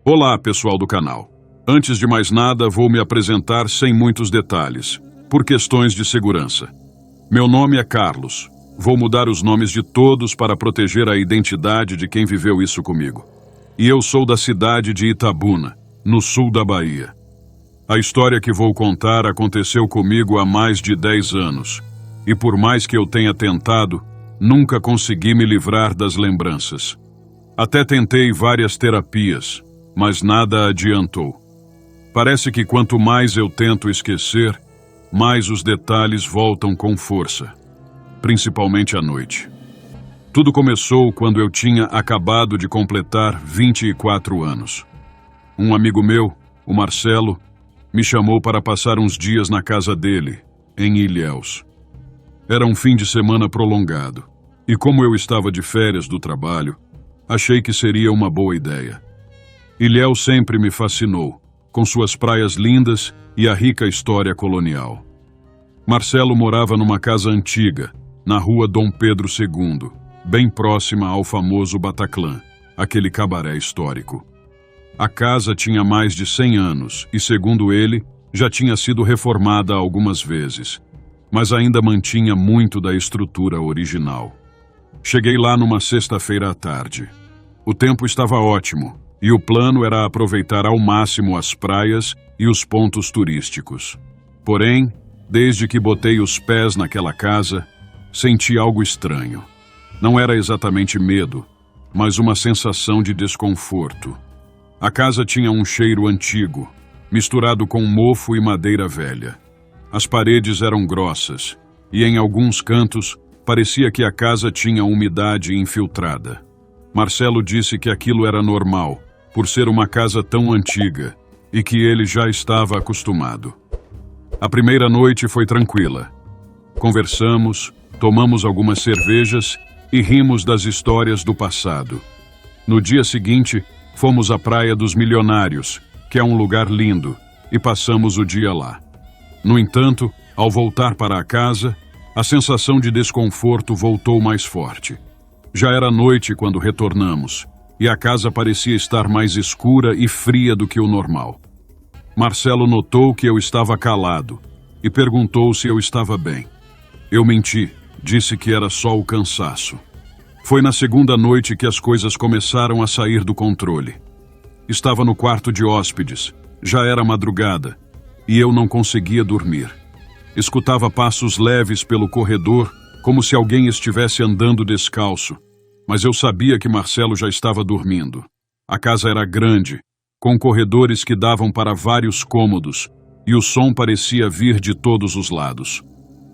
Olá, pessoal do canal. Antes de mais nada, vou me apresentar sem muitos detalhes, por questões de segurança. Meu nome é Carlos. Vou mudar os nomes de todos para proteger a identidade de quem viveu isso comigo. E eu sou da cidade de Itabuna, no sul da Bahia. A história que vou contar aconteceu comigo há mais de 10 anos. E por mais que eu tenha tentado, nunca consegui me livrar das lembranças. Até tentei várias terapias, mas nada adiantou. Parece que quanto mais eu tento esquecer, mais os detalhes voltam com força, principalmente à noite. Tudo começou quando eu tinha acabado de completar 24 anos. Um amigo meu, o Marcelo, me chamou para passar uns dias na casa dele, em Ilhéus. Era um fim de semana prolongado, e como eu estava de férias do trabalho, achei que seria uma boa ideia. Ilhéus sempre me fascinou, com suas praias lindas e a rica história colonial. Marcelo morava numa casa antiga, na rua Dom Pedro II, bem próxima ao famoso Bataclan, aquele cabaré histórico. A casa tinha mais de 100 anos e, segundo ele, já tinha sido reformada algumas vezes, mas ainda mantinha muito da estrutura original. Cheguei lá numa sexta-feira à tarde. O tempo estava ótimo e o plano era aproveitar ao máximo as praias e os pontos turísticos. Porém, desde que botei os pés naquela casa, senti algo estranho. Não era exatamente medo, mas uma sensação de desconforto. A casa tinha um cheiro antigo, misturado com mofo e madeira velha. As paredes eram grossas e, em alguns cantos, parecia que a casa tinha umidade infiltrada. Marcelo disse que aquilo era normal, por ser uma casa tão antiga, e que ele já estava acostumado. A primeira noite foi tranquila. Conversamos, tomamos algumas cervejas e rimos das histórias do passado. No dia seguinte, fomos à Praia dos Milionários, que é um lugar lindo, e passamos o dia lá. No entanto, ao voltar para a casa, a sensação de desconforto voltou mais forte. Já era noite quando retornamos, e a casa parecia estar mais escura e fria do que o normal. Marcelo notou que eu estava calado e perguntou se eu estava bem. Eu menti, disse que era só o cansaço. Foi na segunda noite que as coisas começaram a sair do controle. Estava no quarto de hóspedes, já era madrugada, e eu não conseguia dormir. Escutava passos leves pelo corredor, como se alguém estivesse andando descalço, mas eu sabia que Marcelo já estava dormindo. A casa era grande, com corredores que davam para vários cômodos, e o som parecia vir de todos os lados.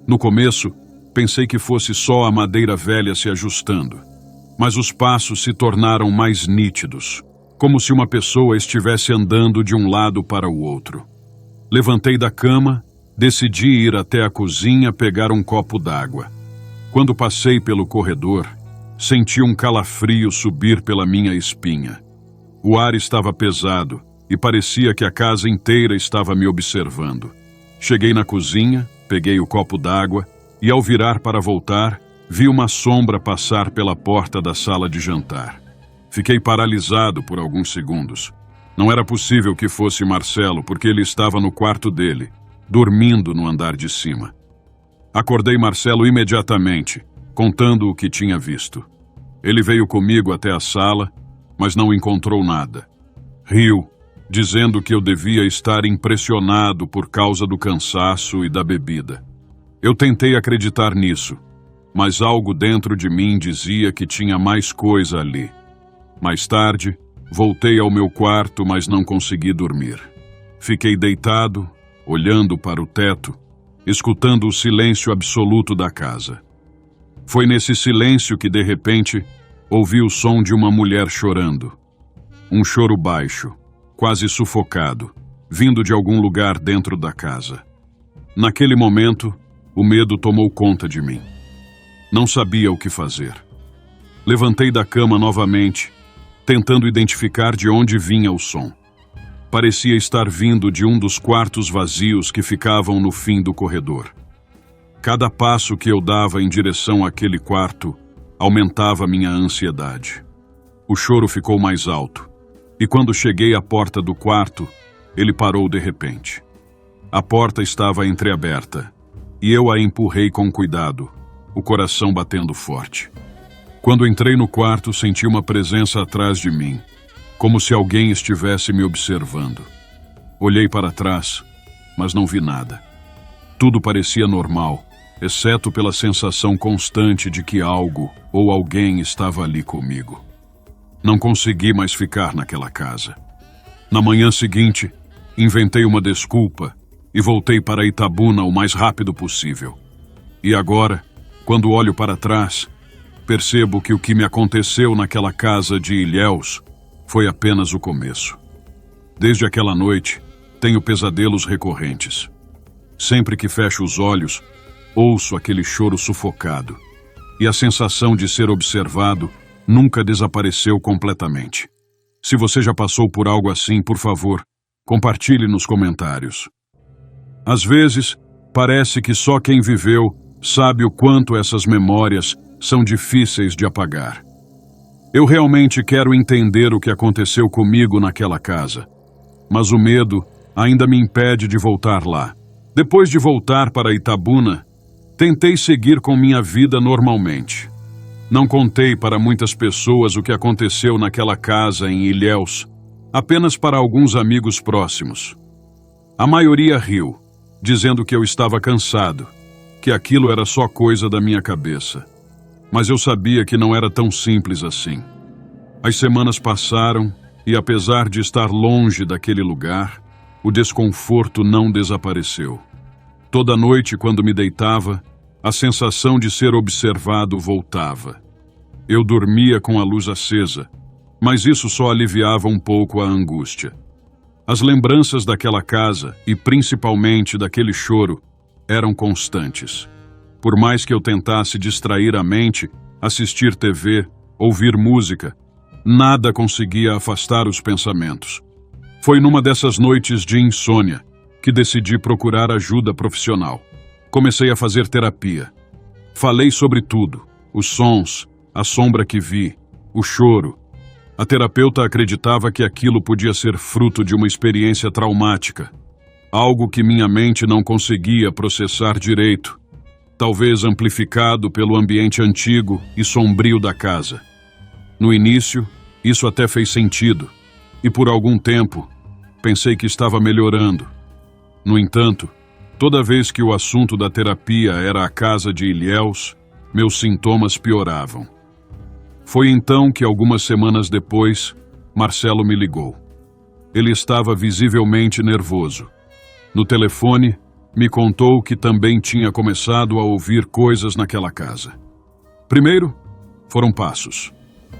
No começo, pensei que fosse só a madeira velha se ajustando, mas os passos se tornaram mais nítidos, como se uma pessoa estivesse andando de um lado para o outro. Levantei da cama, decidi ir até a cozinha pegar um copo d'água. Quando passei pelo corredor, senti um calafrio subir pela minha espinha. O ar estava pesado e parecia que a casa inteira estava me observando. Cheguei na cozinha, peguei o copo d'água e, ao virar para voltar, vi uma sombra passar pela porta da sala de jantar. Fiquei paralisado por alguns segundos. Não era possível que fosse Marcelo, porque ele estava no quarto dele, dormindo no andar de cima. Acordei Marcelo imediatamente, contando o que tinha visto. Ele veio comigo até a sala, mas não encontrou nada. Riu, dizendo que eu devia estar impressionado por causa do cansaço e da bebida. Eu tentei acreditar nisso, mas algo dentro de mim dizia que tinha mais coisa ali. Mais tarde, voltei ao meu quarto, mas não consegui dormir. Fiquei deitado, olhando para o teto, escutando o silêncio absoluto da casa. Foi nesse silêncio que, de repente, ouvi o som de uma mulher chorando. Um choro baixo, quase sufocado, vindo de algum lugar dentro da casa. Naquele momento, o medo tomou conta de mim. Não sabia o que fazer. Levantei da cama novamente, tentando identificar de onde vinha o som. Parecia estar vindo de um dos quartos vazios que ficavam no fim do corredor. Cada passo que eu dava em direção àquele quarto aumentava minha ansiedade. O choro ficou mais alto e quando cheguei à porta do quarto, ele parou de repente. A porta estava entreaberta, e eu a empurrei com cuidado, o coração batendo forte. Quando entrei no quarto, senti uma presença atrás de mim, como se alguém estivesse me observando. Olhei para trás, mas não vi nada. Tudo parecia normal, exceto pela sensação constante de que algo ou alguém estava ali comigo. Não consegui mais ficar naquela casa. Na manhã seguinte, inventei uma desculpa e voltei para Itabuna o mais rápido possível. E agora, quando olho para trás, percebo que o que me aconteceu naquela casa de Ilhéus foi apenas o começo. Desde aquela noite, tenho pesadelos recorrentes. Sempre que fecho os olhos, ouço aquele choro sufocado, e a sensação de ser observado nunca desapareceu completamente. Se você já passou por algo assim, por favor, compartilhe nos comentários. Às vezes, parece que só quem viveu sabe o quanto essas memórias são difíceis de apagar. Eu realmente quero entender o que aconteceu comigo naquela casa, mas o medo ainda me impede de voltar lá. Depois de voltar para Itabuna, tentei seguir com minha vida normalmente. Não contei para muitas pessoas o que aconteceu naquela casa em Ilhéus, apenas para alguns amigos próximos. A maioria riu, dizendo que eu estava cansado, que aquilo era só coisa da minha cabeça. Mas eu sabia que não era tão simples assim. As semanas passaram e, apesar de estar longe daquele lugar, o desconforto não desapareceu. Toda noite, quando me deitava, a sensação de ser observado voltava. Eu dormia com a luz acesa, mas isso só aliviava um pouco a angústia. As lembranças daquela casa, e principalmente daquele choro, eram constantes. Por mais que eu tentasse distrair a mente, assistir TV, ouvir música, nada conseguia afastar os pensamentos. Foi numa dessas noites de insônia que decidi procurar ajuda profissional. Comecei a fazer terapia. Falei sobre tudo: os sons, a sombra que vi, o choro. A terapeuta acreditava que aquilo podia ser fruto de uma experiência traumática, algo que minha mente não conseguia processar direito, talvez amplificado pelo ambiente antigo e sombrio da casa. No início, isso até fez sentido, e por algum tempo, pensei que estava melhorando. No entanto, toda vez que o assunto da terapia era a casa de Ilhéus, meus sintomas pioravam. Foi então que, algumas semanas depois, Marcelo me ligou. Ele estava visivelmente nervoso. No telefone, me contou que também tinha começado a ouvir coisas naquela casa. Primeiro, foram passos,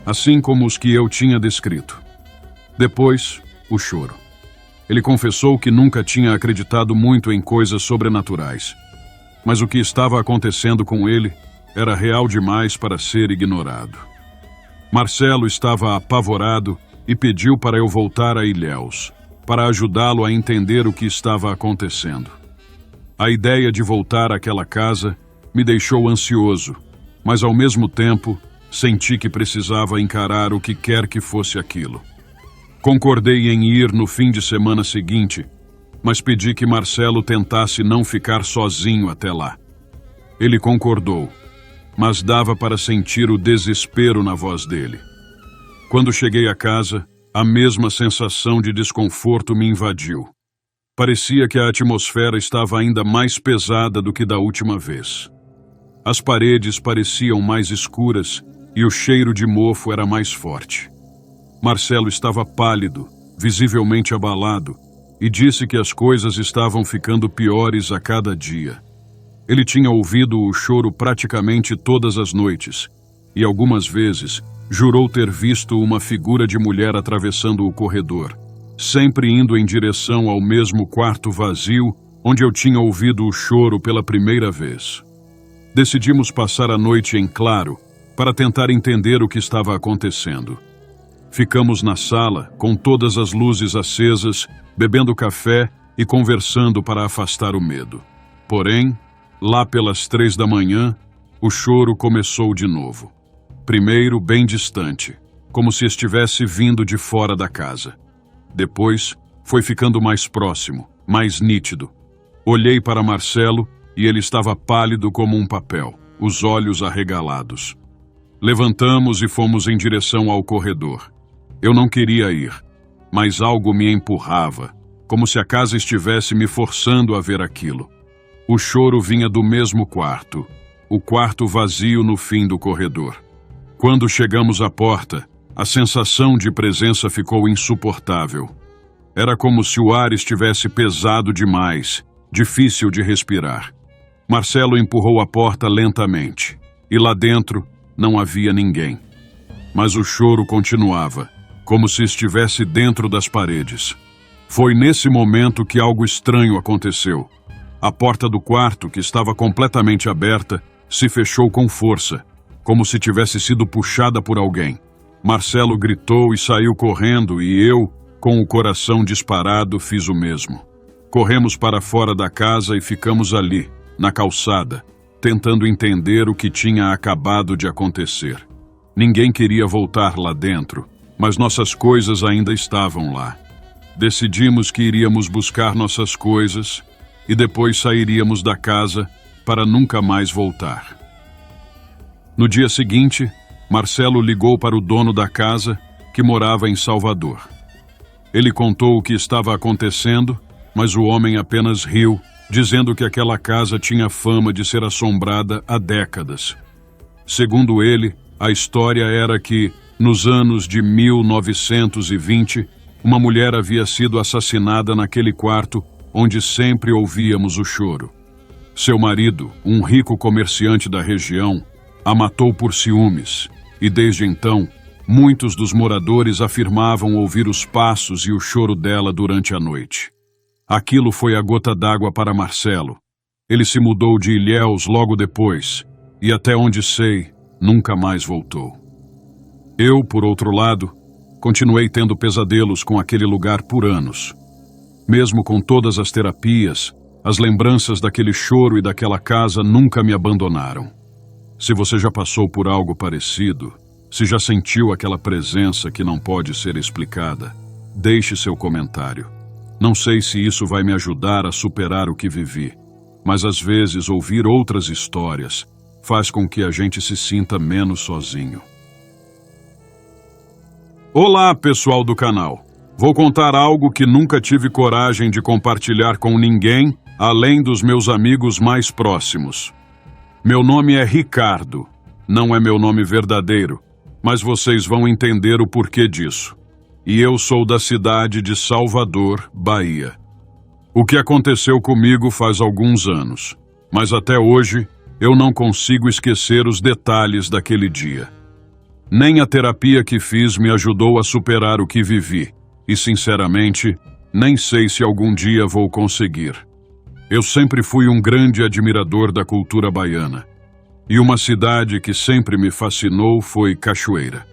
assim como os que eu tinha descrito. Depois, o choro. Ele confessou que nunca tinha acreditado muito em coisas sobrenaturais, mas o que estava acontecendo com ele era real demais para ser ignorado. Marcelo estava apavorado e pediu para eu voltar a Ilhéus, para ajudá-lo a entender o que estava acontecendo. A ideia de voltar àquela casa me deixou ansioso, mas ao mesmo tempo senti que precisava encarar o que quer que fosse aquilo. Concordei em ir no fim de semana seguinte, mas pedi que Marcelo tentasse não ficar sozinho até lá. Ele concordou, mas dava para sentir o desespero na voz dele. Quando cheguei a casa, a mesma sensação de desconforto me invadiu. Parecia que a atmosfera estava ainda mais pesada do que da última vez. As paredes pareciam mais escuras e o cheiro de mofo era mais forte. Marcelo estava pálido, visivelmente abalado, e disse que as coisas estavam ficando piores a cada dia. Ele tinha ouvido o choro praticamente todas as noites, e algumas vezes jurou ter visto uma figura de mulher atravessando o corredor, sempre indo em direção ao mesmo quarto vazio onde eu tinha ouvido o choro pela primeira vez. Decidimos passar a noite em claro para tentar entender o que estava acontecendo. Ficamos na sala, com todas as luzes acesas, bebendo café e conversando para afastar o medo. Porém, lá pelas 3 da manhã, o choro começou de novo. Primeiro bem distante, como se estivesse vindo de fora da casa. Depois, foi ficando mais próximo, mais nítido. Olhei para Marcelo e ele estava pálido como um papel, os olhos arregalados. Levantamos e fomos em direção ao corredor. Eu não queria ir, mas algo me empurrava, como se a casa estivesse me forçando a ver aquilo. O choro vinha do mesmo quarto, o quarto vazio no fim do corredor. Quando chegamos à porta, a sensação de presença ficou insuportável. Era como se o ar estivesse pesado demais, difícil de respirar. Marcelo empurrou a porta lentamente, e lá dentro não havia ninguém. Mas o choro continuava, como se estivesse dentro das paredes. Foi nesse momento que algo estranho aconteceu. A porta do quarto, que estava completamente aberta, se fechou com força, como se tivesse sido puxada por alguém. Marcelo gritou e saiu correndo e eu, com o coração disparado, fiz o mesmo. Corremos para fora da casa e ficamos ali, na calçada, tentando entender o que tinha acabado de acontecer. Ninguém queria voltar lá dentro, mas nossas coisas ainda estavam lá. Decidimos que iríamos buscar nossas coisas e depois sairíamos da casa para nunca mais voltar. No dia seguinte, Marcelo ligou para o dono da casa, que morava em Salvador. Ele contou o que estava acontecendo, mas o homem apenas riu, dizendo que aquela casa tinha fama de ser assombrada há décadas. Segundo ele, a história era que, nos anos de 1920, uma mulher havia sido assassinada naquele quarto onde sempre ouvíamos o choro. Seu marido, um rico comerciante da região, a matou por ciúmes, e desde então, muitos dos moradores afirmavam ouvir os passos e o choro dela durante a noite. Aquilo foi a gota d'água para Marcelo. Ele se mudou de Ilhéus logo depois, e até onde sei, nunca mais voltou. Eu, por outro lado, continuei tendo pesadelos com aquele lugar por anos. Mesmo com todas as terapias, as lembranças daquele choro e daquela casa nunca me abandonaram. Se você já passou por algo parecido, se já sentiu aquela presença que não pode ser explicada, deixe seu comentário. Não sei se isso vai me ajudar a superar o que vivi, mas às vezes ouvir outras histórias faz com que a gente se sinta menos sozinho. Olá, pessoal do canal! Vou contar algo que nunca tive coragem de compartilhar com ninguém, além dos meus amigos mais próximos. Meu nome é Ricardo, não é meu nome verdadeiro, mas vocês vão entender o porquê disso. E eu sou da cidade de Salvador, Bahia. O que aconteceu comigo faz alguns anos, mas até hoje eu não consigo esquecer os detalhes daquele dia. Nem a terapia que fiz me ajudou a superar o que vivi, e sinceramente, nem sei se algum dia vou conseguir. Eu sempre fui um grande admirador da cultura baiana, e uma cidade que sempre me fascinou foi Cachoeira.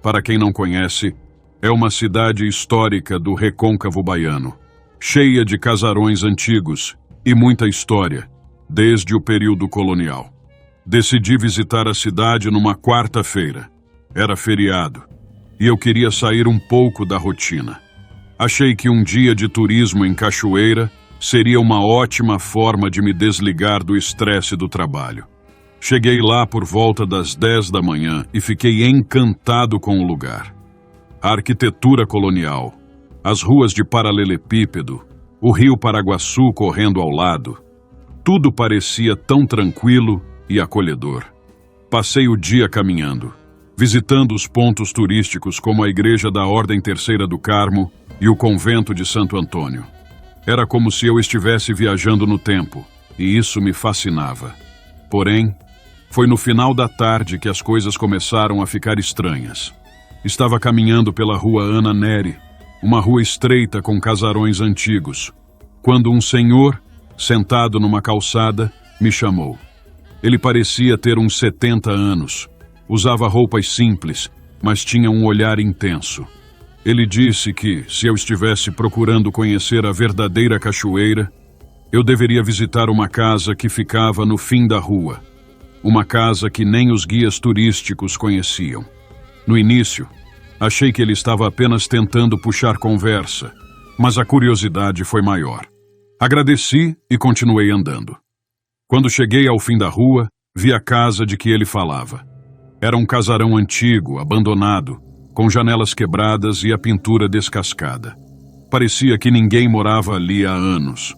Para quem não conhece, é uma cidade histórica do recôncavo baiano, cheia de casarões antigos e muita história, desde o período colonial. Decidi visitar a cidade numa quarta-feira. Era feriado, e eu queria sair um pouco da rotina. Achei que um dia de turismo em Cachoeira seria uma ótima forma de me desligar do estresse do trabalho. Cheguei lá por volta das 10 da manhã e fiquei encantado com o lugar. A arquitetura colonial, as ruas de paralelepípedo, o rio Paraguaçu correndo ao lado, tudo parecia tão tranquilo e acolhedor. Passei o dia caminhando, visitando os pontos turísticos como a Igreja da Ordem Terceira do Carmo e o Convento de Santo Antônio. Era como se eu estivesse viajando no tempo, e isso me fascinava. Porém, foi no final da tarde que as coisas começaram a ficar estranhas. Estava caminhando pela rua Ana Nery, uma rua estreita com casarões antigos, quando um senhor, sentado numa calçada, me chamou. Ele parecia ter uns 70 anos, usava roupas simples, mas tinha um olhar intenso. Ele disse que, se eu estivesse procurando conhecer a verdadeira cachoeira, eu deveria visitar uma casa que ficava no fim da rua. Uma casa que nem os guias turísticos conheciam. No início, Achei que ele estava apenas tentando puxar conversa, mas a curiosidade foi maior. Agradeci e continuei andando. Quando cheguei ao fim da rua, vi a casa de que ele falava. Era um casarão antigo, abandonado, com janelas quebradas e a pintura descascada. Parecia que ninguém morava ali há anos.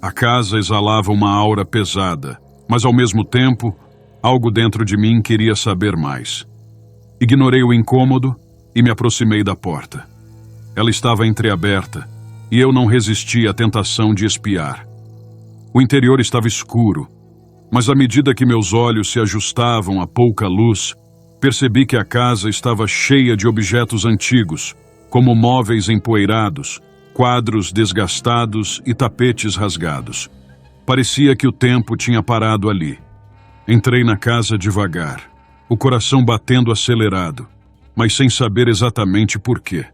A casa exalava uma aura pesada, mas ao mesmo tempo, algo dentro de mim queria saber mais. Ignorei o incômodo e me aproximei da porta. Ela estava entreaberta e eu não resisti à tentação de espiar. O interior estava escuro, mas à medida que meus olhos se ajustavam à pouca luz, percebi que a casa estava cheia de objetos antigos, como móveis empoeirados, quadros desgastados e tapetes rasgados. Parecia que o tempo tinha parado ali. Entrei na casa devagar, o coração batendo acelerado, mas sem saber exatamente por quê.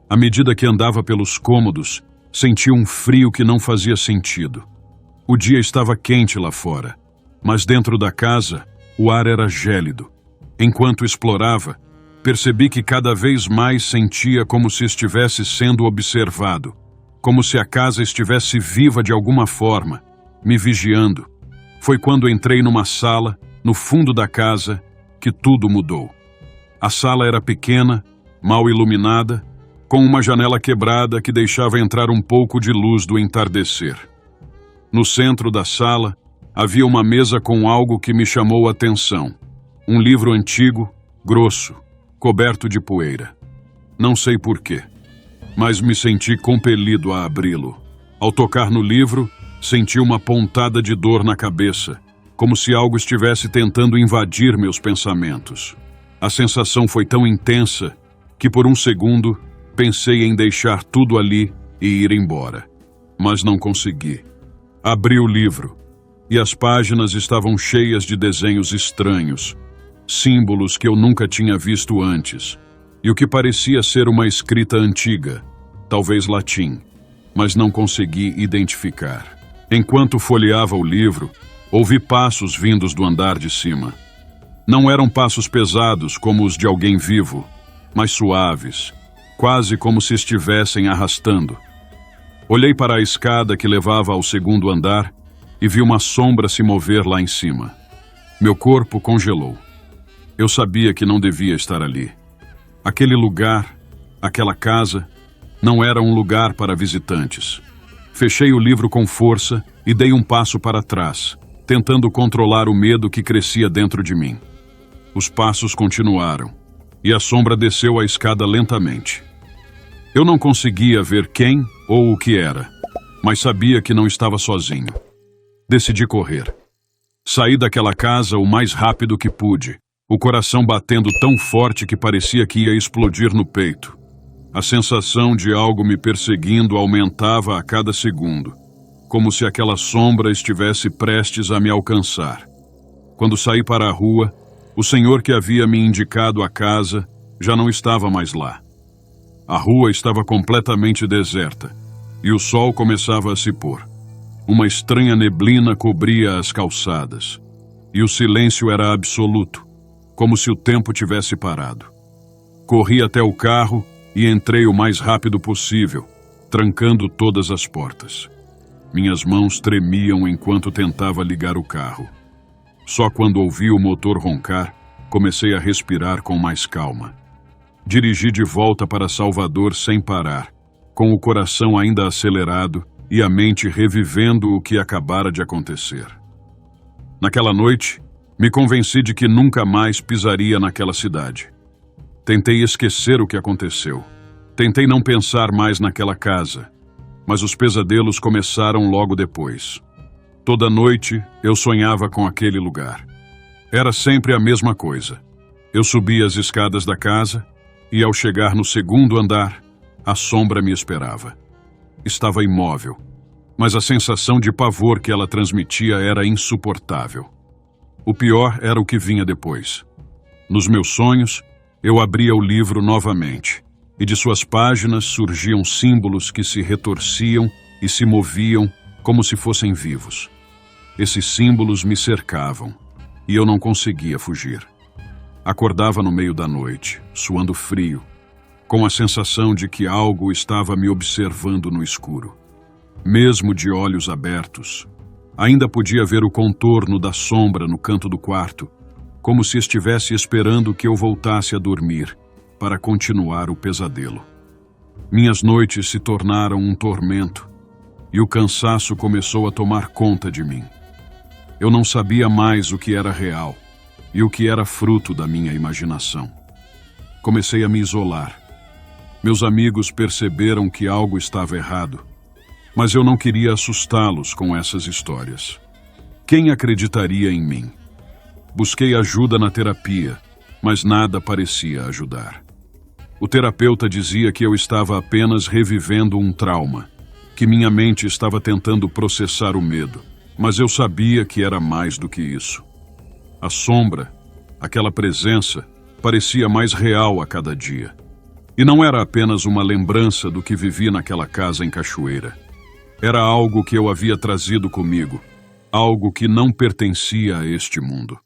À medida que andava pelos cômodos, senti um frio que não fazia sentido. O dia estava quente lá fora, mas dentro da casa, o ar era gélido. Enquanto explorava, percebi que cada vez mais sentia como se estivesse sendo observado, como se a casa estivesse viva de alguma forma, me vigiando. Foi quando entrei numa sala, no fundo da casa, que tudo mudou. A sala era pequena, mal iluminada, com uma janela quebrada que deixava entrar um pouco de luz do entardecer. No centro da sala, havia uma mesa com algo que me chamou a atenção. Um livro antigo, grosso, coberto de poeira. Não sei porquê, mas me senti compelido a abri-lo. Ao tocar no livro, senti uma pontada de dor na cabeça, como se algo estivesse tentando invadir meus pensamentos. A sensação foi tão intensa que por um segundo pensei em deixar tudo ali e ir embora. Mas não consegui. Abri o livro e as páginas estavam cheias de desenhos estranhos, símbolos que eu nunca tinha visto antes, e o que parecia ser uma escrita antiga, talvez latim, mas não consegui identificar. Enquanto folheava o livro, ouvi passos vindos do andar de cima. Não eram passos pesados como os de alguém vivo, mas suaves, quase como se estivessem arrastando. Olhei para a escada que levava ao segundo andar e vi uma sombra se mover lá em cima. Meu corpo congelou. Eu sabia que não devia estar ali. Aquele lugar, aquela casa, não era um lugar para visitantes. Fechei o livro com força e dei um passo para trás, tentando controlar o medo que crescia dentro de mim. Os passos continuaram, e a sombra desceu a escada lentamente. Eu não conseguia ver quem ou o que era, mas sabia que não estava sozinho. Decidi correr. Saí daquela casa o mais rápido que pude, o coração batendo tão forte que parecia que ia explodir no peito. A sensação de algo me perseguindo aumentava a cada segundo, como se aquela sombra estivesse prestes a me alcançar. Quando saí para a rua, o senhor que havia me indicado a casa já não estava mais lá. A rua estava completamente deserta e o sol começava a se pôr. Uma estranha neblina cobria as calçadas e o silêncio era absoluto, como se o tempo tivesse parado. Corri até o carro e entrei o mais rápido possível, trancando todas as portas. Minhas mãos tremiam enquanto tentava ligar o carro. Só quando ouvi o motor roncar, comecei a respirar com mais calma. Dirigi de volta para Salvador sem parar, com o coração ainda acelerado e a mente revivendo o que acabara de acontecer. Naquela noite, me convenci de que nunca mais pisaria naquela cidade. Tentei esquecer o que aconteceu. Tentei não pensar mais naquela casa, mas os pesadelos começaram logo depois. Toda noite eu sonhava com aquele lugar. Era sempre a mesma coisa. Eu subia as escadas da casa e, ao chegar no segundo andar, a sombra me esperava. Estava imóvel, mas a sensação de pavor que ela transmitia era insuportável. O pior era o que vinha depois. Nos meus sonhos, eu abria o livro novamente, e de suas páginas surgiam símbolos que se retorciam e se moviam como se fossem vivos. Esses símbolos me cercavam, e eu não conseguia fugir. Acordava no meio da noite, suando frio, com a sensação de que algo estava me observando no escuro. Mesmo de olhos abertos, ainda podia ver o contorno da sombra no canto do quarto, como se estivesse esperando que eu voltasse a dormir para continuar o pesadelo. Minhas noites se tornaram um tormento e o cansaço começou a tomar conta de mim. Eu não sabia mais o que era real e o que era fruto da minha imaginação. Comecei a me isolar. Meus amigos perceberam que algo estava errado, mas eu não queria assustá-los com essas histórias. Quem acreditaria em mim? Busquei ajuda na terapia, mas nada parecia ajudar. O terapeuta dizia que eu estava apenas revivendo um trauma, que minha mente estava tentando processar o medo, mas eu sabia que era mais do que isso. A sombra, aquela presença, parecia mais real a cada dia. E não era apenas uma lembrança do que vivi naquela casa em Cachoeira. Era algo que eu havia trazido comigo, algo que não pertencia a este mundo.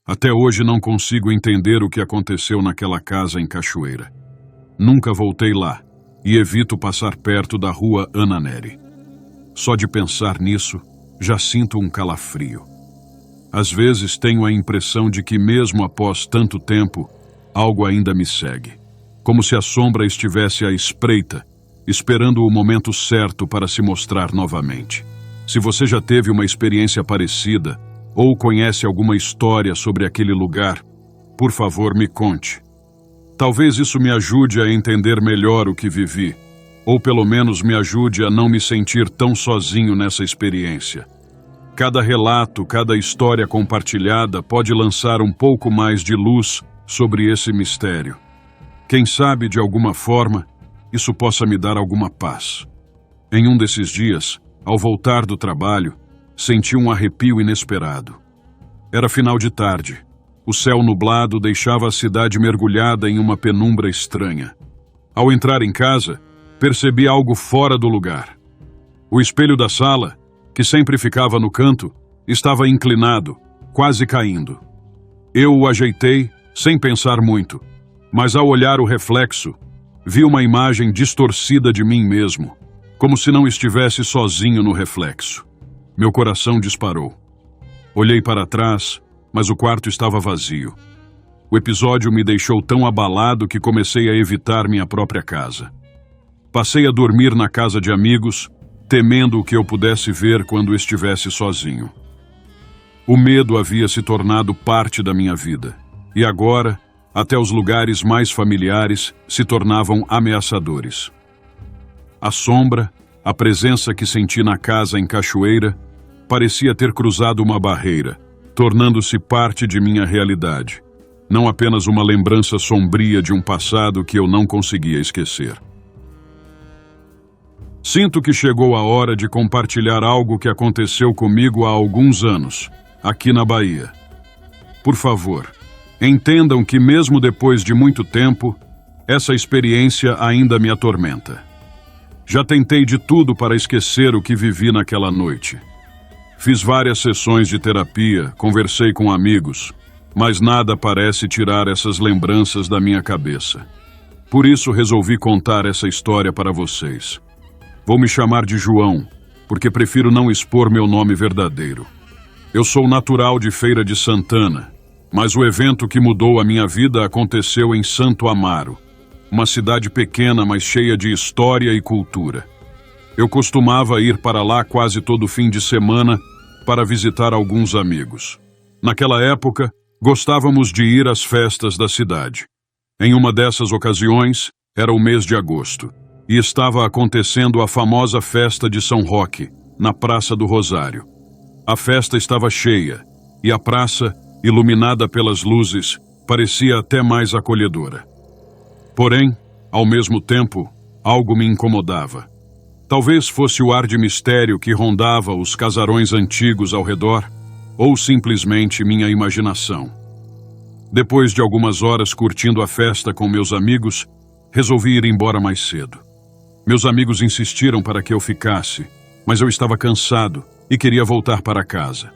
Até hoje não consigo entender o que aconteceu naquela casa em Cachoeira. Nunca voltei lá e evito passar perto da rua Ana Nery. Só de pensar nisso, já sinto um calafrio. Às vezes tenho a impressão de que mesmo após tanto tempo, algo ainda me segue. Como se a sombra estivesse à espreita, esperando o momento certo para se mostrar novamente. Se você já teve uma experiência parecida, ou conhece alguma história sobre aquele lugar, por favor, me conte. Talvez isso me ajude a entender melhor o que vivi, ou pelo menos me ajude a não me sentir tão sozinho nessa experiência. Cada relato, cada história compartilhada pode lançar um pouco mais de luz sobre esse mistério. Quem sabe, de alguma forma, isso possa me dar alguma paz. Em um desses dias, ao voltar do trabalho, senti um arrepio inesperado. Era final de tarde. O céu nublado deixava a cidade mergulhada em uma penumbra estranha. Ao entrar em casa, percebi algo fora do lugar. O espelho da sala, que sempre ficava no canto, estava inclinado, quase caindo. Eu o ajeitei, sem pensar muito, mas ao olhar o reflexo, vi uma imagem distorcida de mim mesmo, como se não estivesse sozinho no reflexo. Meu coração disparou. Olhei para trás, mas o quarto estava vazio. O episódio me deixou tão abalado que comecei a evitar minha própria casa. Passei a dormir na casa de amigos, temendo o que eu pudesse ver quando estivesse sozinho. O medo havia se tornado parte da minha vida, e agora, até os lugares mais familiares se tornavam ameaçadores. A sombra, a presença que senti na casa em Cachoeira, parecia ter cruzado uma barreira, tornando-se parte de minha realidade, não apenas uma lembrança sombria de um passado que eu não conseguia esquecer. Sinto que chegou a hora de compartilhar algo que aconteceu comigo há alguns anos, aqui na Bahia. Por favor, entendam que mesmo depois de muito tempo, essa experiência ainda me atormenta. Já tentei de tudo para esquecer o que vivi naquela noite. Fiz várias sessões de terapia, conversei com amigos, mas nada parece tirar essas lembranças da minha cabeça. Por isso resolvi contar essa história para vocês. Vou me chamar de João, porque prefiro não expor meu nome verdadeiro. Eu sou natural de Feira de Santana, mas o evento que mudou a minha vida aconteceu em Santo Amaro, uma cidade pequena, mas cheia de história e cultura. Eu costumava ir para lá quase todo fim de semana para visitar alguns amigos. Naquela época, gostávamos de ir às festas da cidade. Em uma dessas ocasiões, era o mês de agosto, e estava acontecendo a famosa festa de São Roque, na Praça do Rosário. A festa estava cheia, e a praça, iluminada pelas luzes, parecia até mais acolhedora. Porém, ao mesmo tempo, algo me incomodava. Talvez fosse o ar de mistério que rondava os casarões antigos ao redor, ou simplesmente minha imaginação. Depois de algumas horas curtindo a festa com meus amigos, resolvi ir embora mais cedo. Meus amigos insistiram para que eu ficasse, mas eu estava cansado e queria voltar para casa.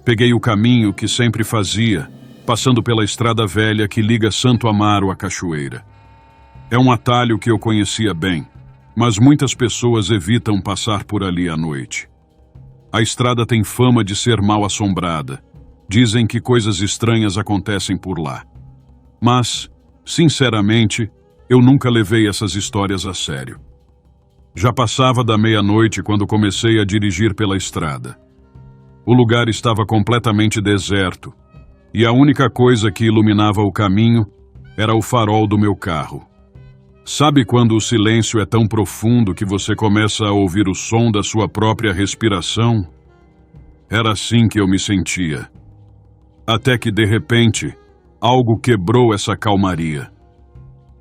Peguei o caminho que sempre fazia, passando pela estrada velha que liga Santo Amaro à Cachoeira. É um atalho que eu conhecia bem, mas muitas pessoas evitam passar por ali à noite. A estrada tem fama de ser mal assombrada. Dizem que coisas estranhas acontecem por lá. Mas, sinceramente, eu nunca levei essas histórias a sério. Já passava da meia-noite quando comecei a dirigir pela estrada. O lugar estava completamente deserto, e a única coisa que iluminava o caminho era o farol do meu carro. Sabe quando o silêncio é tão profundo que você começa a ouvir o som da sua própria respiração? Era assim que eu me sentia. Até que, de repente, algo quebrou essa calmaria.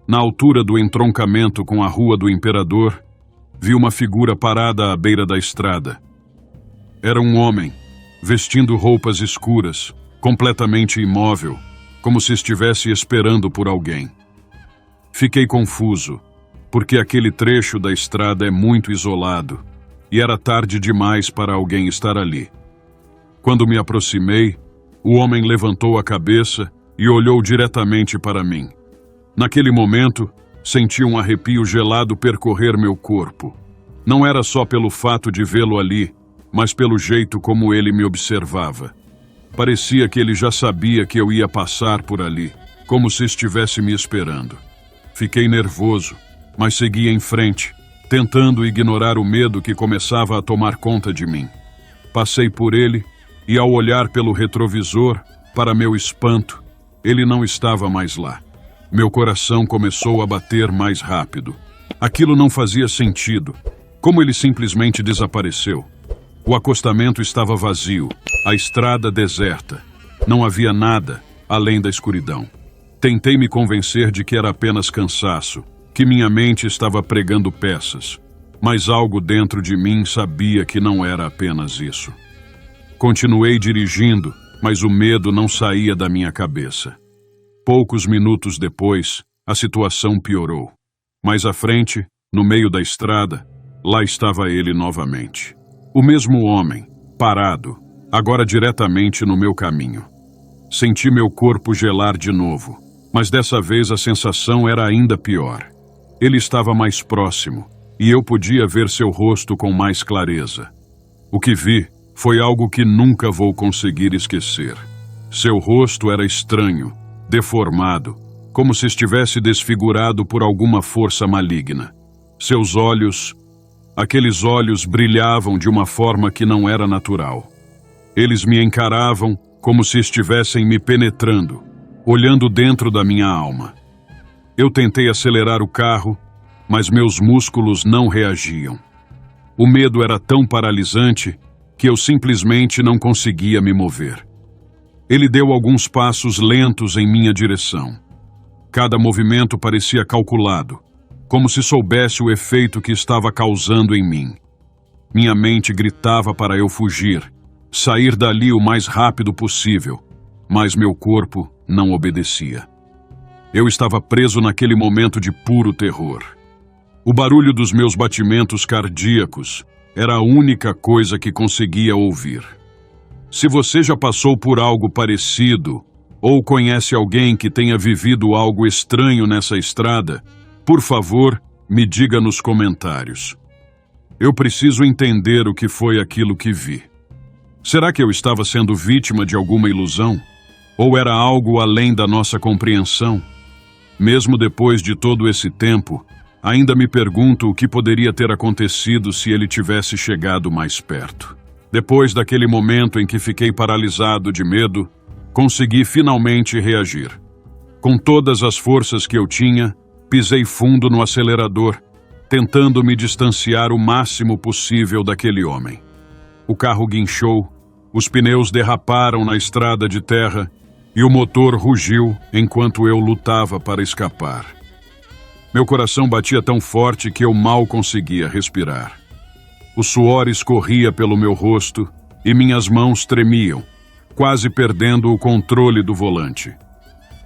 Na altura do entroncamento com a Rua do Imperador, vi uma figura parada à beira da estrada. Era um homem, vestindo roupas escuras, completamente imóvel, como se estivesse esperando por alguém. Fiquei confuso, porque aquele trecho da estrada é muito isolado, e era tarde demais para alguém estar ali. Quando me aproximei, o homem levantou a cabeça e olhou diretamente para mim. Naquele momento, senti um arrepio gelado percorrer meu corpo. Não era só pelo fato de vê-lo ali, mas pelo jeito como ele me observava. Parecia que ele já sabia que eu ia passar por ali, como se estivesse me esperando. Fiquei nervoso, mas segui em frente, tentando ignorar o medo que começava a tomar conta de mim. Passei por ele e, ao olhar pelo retrovisor, para meu espanto, ele não estava mais lá. Meu coração começou a bater mais rápido. Aquilo não fazia sentido. Como ele simplesmente desapareceu? O acostamento estava vazio, a estrada deserta. Não havia nada além da escuridão. Tentei me convencer de que era apenas cansaço, que minha mente estava pregando peças, mas algo dentro de mim sabia que não era apenas isso. Continuei dirigindo, mas o medo não saía da minha cabeça. Poucos minutos depois, a situação piorou. Mais à frente, no meio da estrada, lá estava ele novamente. O mesmo homem, parado, agora diretamente no meu caminho. Senti meu corpo gelar de novo, mas dessa vez a sensação era ainda pior. Ele estava mais próximo, e eu podia ver seu rosto com mais clareza. O que vi foi algo que nunca vou conseguir esquecer. Seu rosto era estranho, deformado, como se estivesse desfigurado por alguma força maligna. Seus olhos, aqueles olhos brilhavam de uma forma que não era natural. Eles me encaravam como se estivessem me penetrando, olhando dentro da minha alma. Eu tentei acelerar o carro, mas meus músculos não reagiam. O medo era tão paralisante que eu simplesmente não conseguia me mover. Ele deu alguns passos lentos em minha direção. Cada movimento parecia calculado, como se soubesse o efeito que estava causando em mim. Minha mente gritava para eu fugir, sair dali o mais rápido possível, mas meu corpo não obedecia. Eu estava preso naquele momento de puro terror. O barulho dos meus batimentos cardíacos era a única coisa que conseguia ouvir. Se você já passou por algo parecido, ou conhece alguém que tenha vivido algo estranho nessa estrada, por favor, me diga nos comentários. Eu preciso entender o que foi aquilo que vi. Será que eu estava sendo vítima de alguma ilusão? Ou era algo além da nossa compreensão? Mesmo depois de todo esse tempo, ainda me pergunto o que poderia ter acontecido se ele tivesse chegado mais perto. Depois daquele momento em que fiquei paralisado de medo, consegui finalmente reagir. Com todas as forças que eu tinha, pisei fundo no acelerador, tentando me distanciar o máximo possível daquele homem. O carro guinchou, os pneus derraparam na estrada de terra e o motor rugiu enquanto eu lutava para escapar. Meu coração batia tão forte que eu mal conseguia respirar. O suor escorria pelo meu rosto e minhas mãos tremiam, quase perdendo o controle do volante.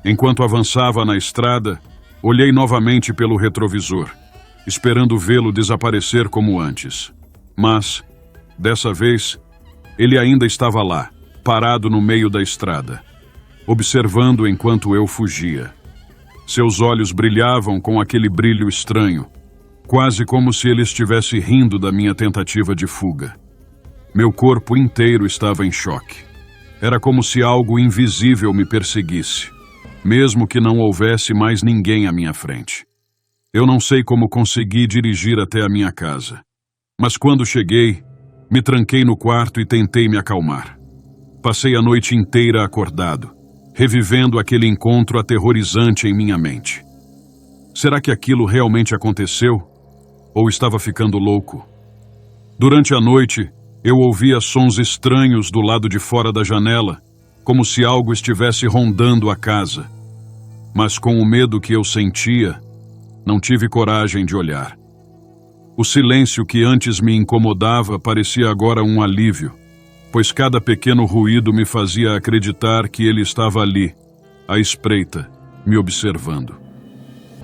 Enquanto avançava na estrada, olhei novamente pelo retrovisor, esperando vê-lo desaparecer como antes. Mas, dessa vez, ele ainda estava lá, parado no meio da estrada, observando enquanto eu fugia. Seus olhos brilhavam com aquele brilho estranho, quase como se ele estivesse rindo da minha tentativa de fuga. Meu corpo inteiro estava em choque. Era como se algo invisível me perseguisse, mesmo que não houvesse mais ninguém à minha frente. Eu não sei como consegui dirigir até a minha casa, mas quando cheguei, me tranquei no quarto e tentei me acalmar. Passei a noite inteira acordado, revivendo aquele encontro aterrorizante em minha mente. Será que aquilo realmente aconteceu? Ou estava ficando louco? Durante a noite, eu ouvia sons estranhos do lado de fora da janela, como se algo estivesse rondando a casa. Mas com o medo que eu sentia, não tive coragem de olhar. O silêncio que antes me incomodava parecia agora um alívio, pois cada pequeno ruído me fazia acreditar que ele estava ali, à espreita, me observando.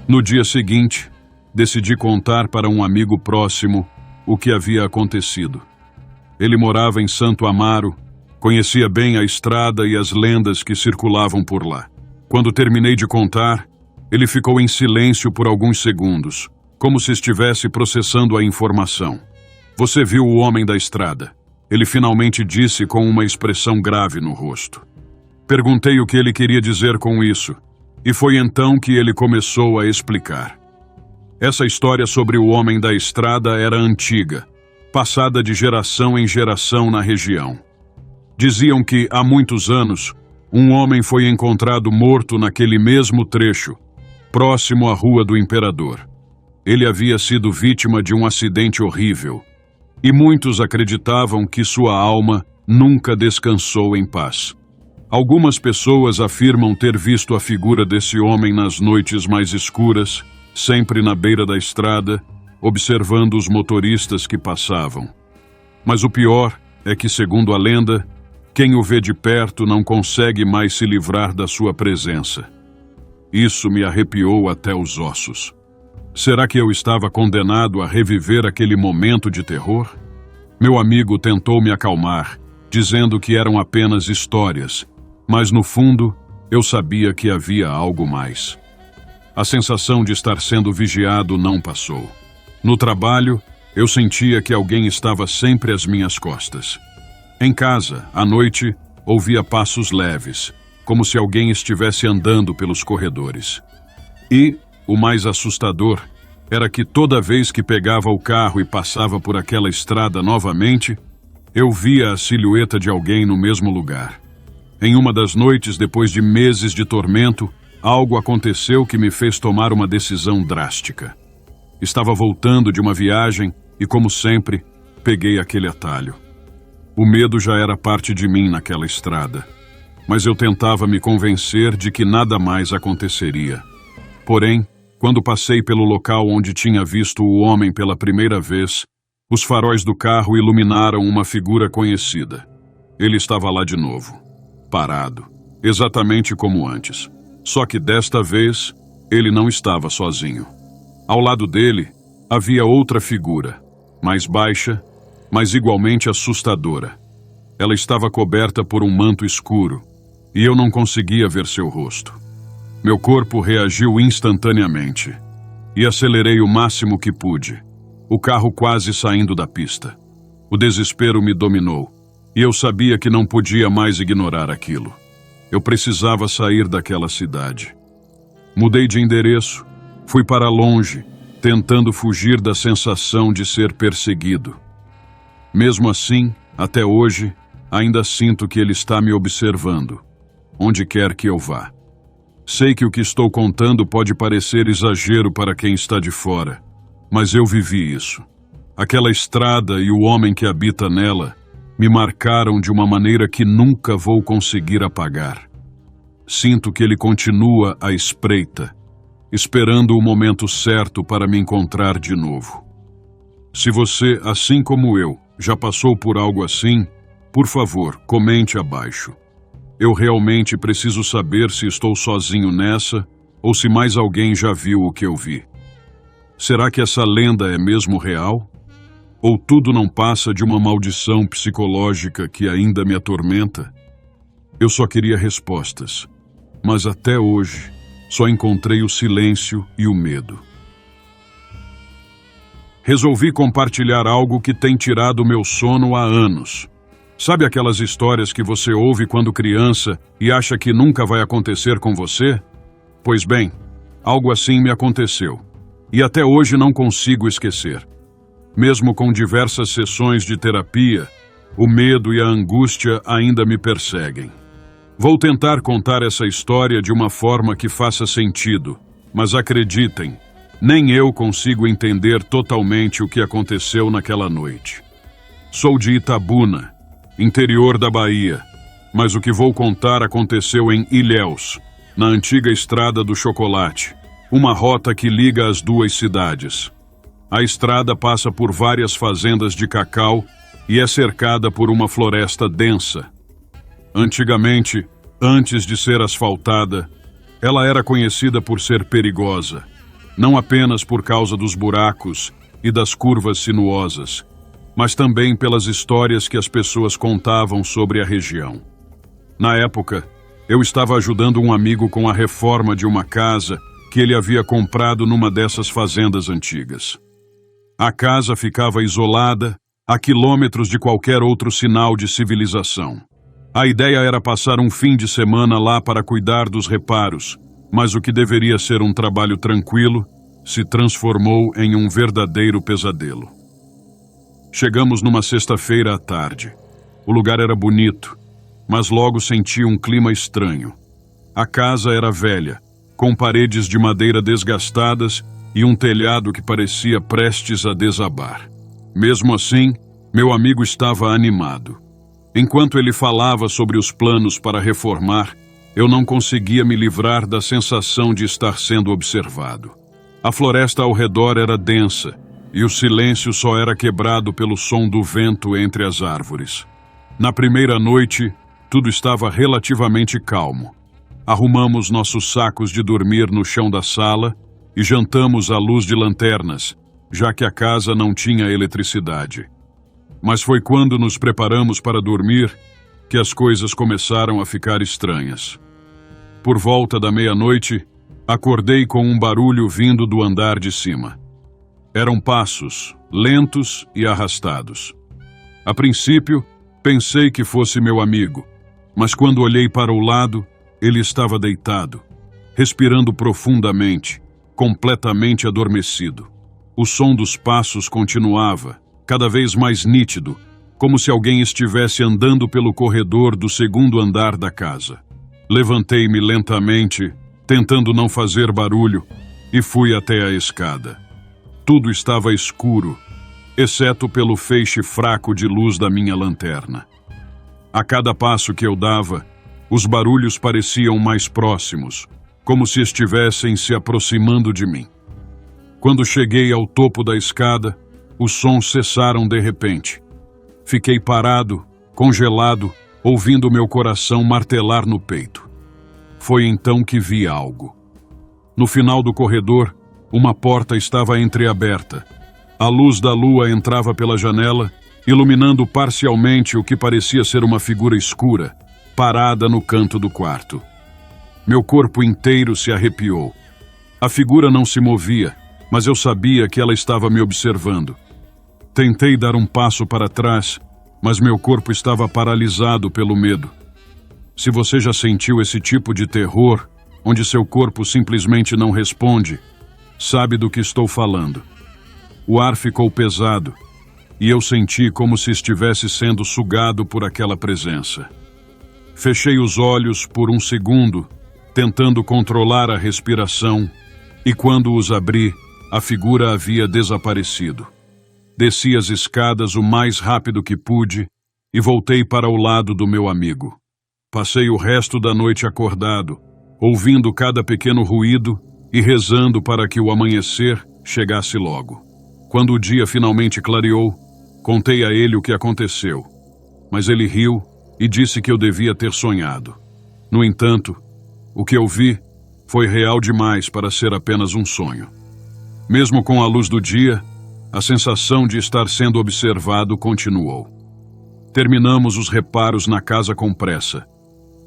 No dia seguinte, decidi contar para um amigo próximo o que havia acontecido. Ele morava em Santo Amaro, conhecia bem a estrada e as lendas que circulavam por lá. Quando terminei de contar, ele ficou em silêncio por alguns segundos, como se estivesse processando a informação. "Você viu o homem da estrada?" Ele finalmente disse com uma expressão grave no rosto. Perguntei o que ele queria dizer com isso, e foi então que ele começou a explicar. Essa história sobre o homem da estrada era antiga, passada de geração em geração na região. Diziam que, há muitos anos, um homem foi encontrado morto naquele mesmo trecho, próximo à Rua do Imperador. Ele havia sido vítima de um acidente horrível, e muitos acreditavam que sua alma nunca descansou em paz. Algumas pessoas afirmam ter visto a figura desse homem nas noites mais escuras, sempre na beira da estrada, observando os motoristas que passavam. Mas o pior é que, segundo a lenda, quem o vê de perto não consegue mais se livrar da sua presença. Isso me arrepiou até os ossos. Será que eu estava condenado a reviver aquele momento de terror? Meu amigo tentou me acalmar, dizendo que eram apenas histórias, mas no fundo eu sabia que havia algo mais. A sensação de estar sendo vigiado não passou. No trabalho, eu sentia que alguém estava sempre às minhas costas. Em casa, à noite, ouvia passos leves, como se alguém estivesse andando pelos corredores. E, o mais assustador, era que toda vez que pegava o carro e passava por aquela estrada novamente, eu via a silhueta de alguém no mesmo lugar. Em uma das noites, depois de meses de tormento, algo aconteceu que me fez tomar uma decisão drástica. Estava voltando de uma viagem e, como sempre, peguei aquele atalho. O medo já era parte de mim naquela estrada, mas eu tentava me convencer de que nada mais aconteceria. Porém, quando passei pelo local onde tinha visto o homem pela primeira vez, os faróis do carro iluminaram uma figura conhecida. Ele estava lá de novo, parado, exatamente como antes. Só que desta vez, ele não estava sozinho. Ao lado dele, havia outra figura, mais baixa, mas igualmente assustadora. Ela estava coberta por um manto escuro, e eu não conseguia ver seu rosto. Meu corpo reagiu instantaneamente, e acelerei o máximo que pude, o carro quase saindo da pista. O desespero me dominou, e eu sabia que não podia mais ignorar aquilo. Eu precisava sair daquela cidade. Mudei de endereço, fui para longe, tentando fugir da sensação de ser perseguido. Mesmo assim, até hoje, ainda sinto que ele está me observando, onde quer que eu vá. Sei que o que estou contando pode parecer exagero para quem está de fora, mas eu vivi isso. Aquela estrada e o homem que habita nela me marcaram de uma maneira que nunca vou conseguir apagar. Sinto que ele continua à espreita, esperando o momento certo para me encontrar de novo. Se você, assim como eu, já passou por algo assim, por favor, comente abaixo. Eu realmente preciso saber se estou sozinho nessa ou se mais alguém já viu o que eu vi. Será que essa lenda é mesmo real? Ou tudo não passa de uma maldição psicológica que ainda me atormenta? Eu só queria respostas, mas até hoje Só encontrei o silêncio e o medo. Resolvi compartilhar algo que tem tirado meu sono há anos. Sabe aquelas histórias que você ouve quando criança e acha que nunca vai acontecer com você? Pois bem, algo assim me aconteceu. E até hoje não consigo esquecer. Mesmo com diversas sessões de terapia, o medo e a angústia ainda me perseguem. Vou tentar contar essa história de uma forma que faça sentido, mas acreditem, nem eu consigo entender totalmente o que aconteceu naquela noite. Sou de Itabuna, interior da Bahia, mas o que vou contar aconteceu em Ilhéus, na antiga Estrada do Chocolate, uma rota que liga as duas cidades. A estrada passa por várias fazendas de cacau e é cercada por uma floresta densa. Antigamente, antes de ser asfaltada, ela era conhecida por ser perigosa, não apenas por causa dos buracos e das curvas sinuosas, mas também pelas histórias que as pessoas contavam sobre a região. Na época, eu estava ajudando um amigo com a reforma de uma casa que ele havia comprado numa dessas fazendas antigas. A casa ficava isolada, a quilômetros de qualquer outro sinal de civilização. A ideia era passar um fim de semana lá para cuidar dos reparos, mas o que deveria ser um trabalho tranquilo se transformou em um verdadeiro pesadelo. Chegamos numa sexta-feira à tarde. O lugar era bonito, mas logo senti um clima estranho. A casa era velha, com paredes de madeira desgastadas e um telhado que parecia prestes a desabar. Mesmo assim, meu amigo estava animado. Enquanto ele falava sobre os planos para reformar, eu não conseguia me livrar da sensação de estar sendo observado. A floresta ao redor era densa, e o silêncio só era quebrado pelo som do vento entre as árvores. Na primeira noite, tudo estava relativamente calmo. Arrumamos nossos sacos de dormir no chão da sala e jantamos à luz de lanternas, já que a casa não tinha eletricidade. Mas foi quando nos preparamos para dormir que as coisas começaram a ficar estranhas. Por volta da meia-noite, acordei com um barulho vindo do andar de cima. Eram passos, lentos e arrastados. A princípio, pensei que fosse meu amigo, mas quando olhei para o lado, ele estava deitado, respirando profundamente, completamente adormecido. O som dos passos continuava, cada vez mais nítido, como se alguém estivesse andando pelo corredor do segundo andar da casa. Levantei-me lentamente, tentando não fazer barulho, e fui até a escada. Tudo estava escuro, exceto pelo feixe fraco de luz da minha lanterna. A cada passo que eu dava, os barulhos pareciam mais próximos, como se estivessem se aproximando de mim. Quando cheguei ao topo da escada, os sons cessaram de repente. Fiquei parado, congelado, ouvindo meu coração martelar no peito. Foi então que vi algo. No final do corredor, uma porta estava entreaberta. A luz da lua entrava pela janela, iluminando parcialmente o que parecia ser uma figura escura, parada no canto do quarto. Meu corpo inteiro se arrepiou. A figura não se movia, mas eu sabia que ela estava me observando. Tentei dar um passo para trás, mas meu corpo estava paralisado pelo medo. Se você já sentiu esse tipo de terror, onde seu corpo simplesmente não responde, sabe do que estou falando. O ar ficou pesado, e eu senti como se estivesse sendo sugado por aquela presença. Fechei os olhos por um segundo, tentando controlar a respiração, e quando os abri, a figura havia desaparecido. Desci as escadas o mais rápido que pude e voltei para o lado do meu amigo. Passei o resto da noite acordado, ouvindo cada pequeno ruído e rezando para que o amanhecer chegasse logo. Quando o dia finalmente clareou, contei a ele o que aconteceu, mas ele riu e disse que eu devia ter sonhado. No entanto, o que eu vi foi real demais para ser apenas um sonho. Mesmo com a luz do dia, a sensação de estar sendo observado continuou. Terminamos os reparos na casa com pressa,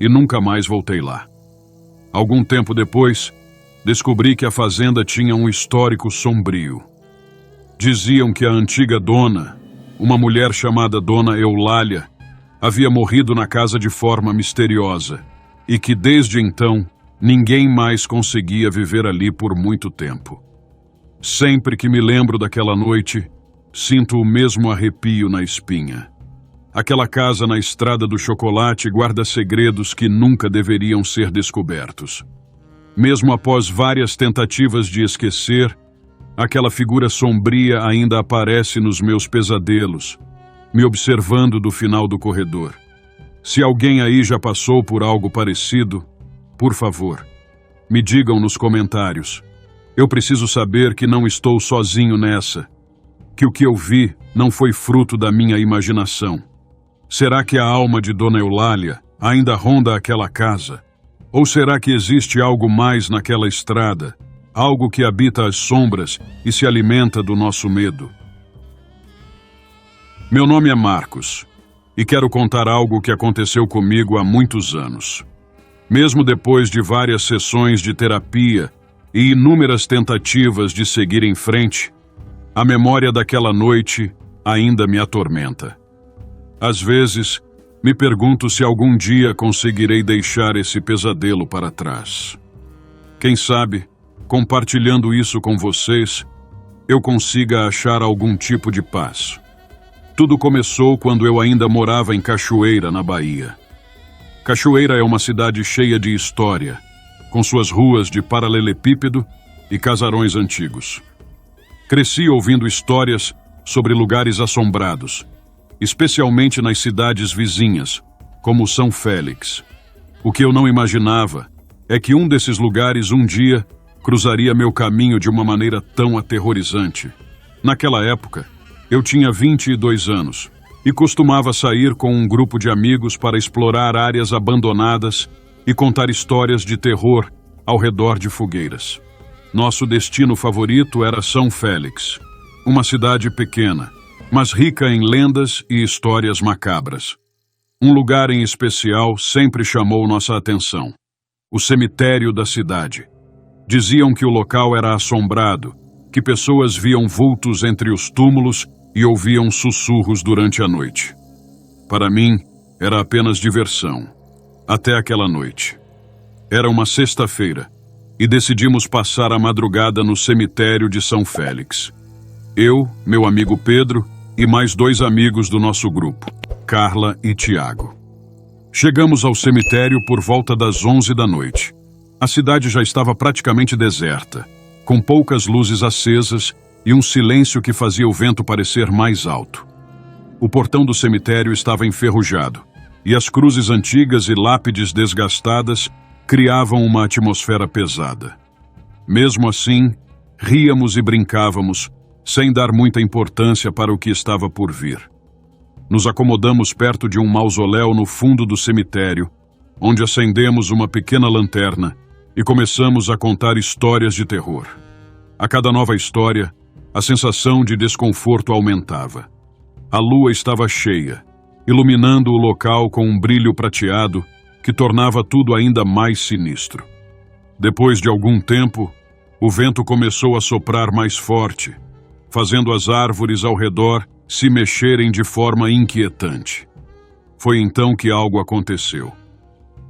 e nunca mais voltei lá. Algum tempo depois, descobri que a fazenda tinha um histórico sombrio. Diziam que a antiga dona, uma mulher chamada Dona Eulália, havia morrido na casa de forma misteriosa e que, desde então, ninguém mais conseguia viver ali por muito tempo. Sempre que me lembro daquela noite, sinto o mesmo arrepio na espinha. Aquela casa na Estrada do Chocolate guarda segredos que nunca deveriam ser descobertos. Mesmo após várias tentativas de esquecer, aquela figura sombria ainda aparece nos meus pesadelos, me observando do final do corredor. Se alguém aí já passou por algo parecido, por favor, me digam nos comentários. Eu preciso saber que não estou sozinho nessa, que o que eu vi não foi fruto da minha imaginação. Será que a alma de Dona Eulália ainda ronda aquela casa? Ou será que existe algo mais naquela estrada, algo que habita as sombras e se alimenta do nosso medo? Meu nome é Marcos, e quero contar algo que aconteceu comigo há muitos anos. Mesmo depois de várias sessões de terapia e inúmeras tentativas de seguir em frente, a memória daquela noite ainda me atormenta. Às vezes, me pergunto se algum dia conseguirei deixar esse pesadelo para trás. Quem sabe, compartilhando isso com vocês, eu consiga achar algum tipo de paz. Tudo começou quando eu ainda morava em Cachoeira, na Bahia. Cachoeira é uma cidade cheia de história, com suas ruas de paralelepípedo e casarões antigos. Cresci ouvindo histórias sobre lugares assombrados, especialmente nas cidades vizinhas, como São Félix. O que eu não imaginava é que um desses lugares um dia cruzaria meu caminho de uma maneira tão aterrorizante. Naquela época, eu tinha 22 anos e costumava sair com um grupo de amigos para explorar áreas abandonadas e contar histórias de terror ao redor de fogueiras. Nosso destino favorito era São Félix, uma cidade pequena, mas rica em lendas e histórias macabras. Um lugar em especial sempre chamou nossa atenção: o cemitério da cidade. Diziam que o local era assombrado, que pessoas viam vultos entre os túmulos e ouviam sussurros durante a noite. Para mim, era apenas diversão. Até aquela noite. Era uma sexta-feira e decidimos passar a madrugada no cemitério de São Félix. Eu, meu amigo Pedro e mais 2 amigos do nosso grupo, Carla e Tiago. Chegamos ao cemitério por volta das 11 da noite. A cidade já estava praticamente deserta, com poucas luzes acesas e um silêncio que fazia o vento parecer mais alto. O portão do cemitério estava enferrujado, e as cruzes antigas e lápides desgastadas criavam uma atmosfera pesada. Mesmo assim, ríamos e brincávamos, sem dar muita importância para o que estava por vir. Nos acomodamos perto de um mausoléu no fundo do cemitério, onde acendemos uma pequena lanterna e começamos a contar histórias de terror. A cada nova história, a sensação de desconforto aumentava. A lua estava cheia, iluminando o local com um brilho prateado que tornava tudo ainda mais sinistro. Depois de algum tempo, o vento começou a soprar mais forte, fazendo as árvores ao redor se mexerem de forma inquietante. Foi então que algo aconteceu.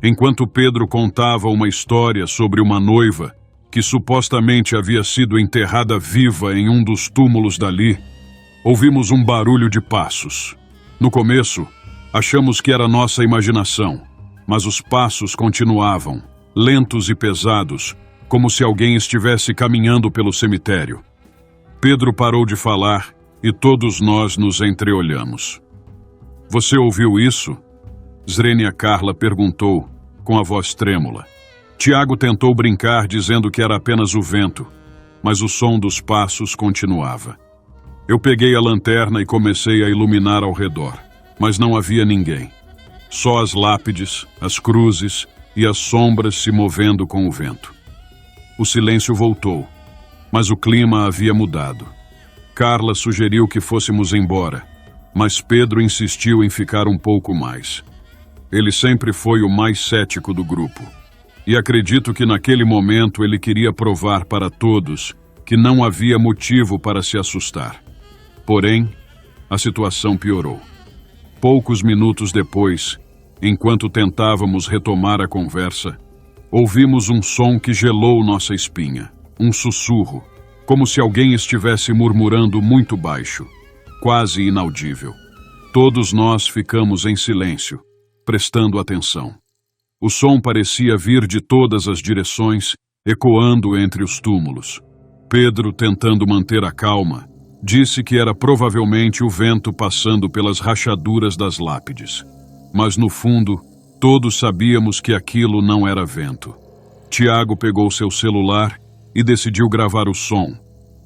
Enquanto Pedro contava uma história sobre uma noiva que supostamente havia sido enterrada viva em um dos túmulos dali, ouvimos um barulho de passos. No começo, achamos que era nossa imaginação, mas os passos continuavam, lentos e pesados, como se alguém estivesse caminhando pelo cemitério. Pedro parou de falar e todos nós nos entreolhamos. "Você ouviu isso?" Zrenia Carla perguntou, com a voz trêmula. Tiago tentou brincar dizendo que era apenas o vento, mas o som dos passos continuava. Eu peguei a lanterna e comecei a iluminar ao redor, mas não havia ninguém. Só as lápides, as cruzes e as sombras se movendo com o vento. O silêncio voltou, mas o clima havia mudado. Carla sugeriu que fôssemos embora, mas Pedro insistiu em ficar um pouco mais. Ele sempre foi o mais cético do grupo. E acredito que naquele momento ele queria provar para todos que não havia motivo para se assustar. Porém, a situação piorou. Poucos minutos depois, enquanto tentávamos retomar a conversa, ouvimos um som que gelou nossa espinha, um sussurro, como se alguém estivesse murmurando muito baixo, quase inaudível. Todos nós ficamos em silêncio, prestando atenção. O som parecia vir de todas as direções, ecoando entre os túmulos. Pedro, tentando manter a calma, disse que era provavelmente o vento passando pelas rachaduras das lápides. Mas no fundo, todos sabíamos que aquilo não era vento. Tiago pegou seu celular e decidiu gravar o som,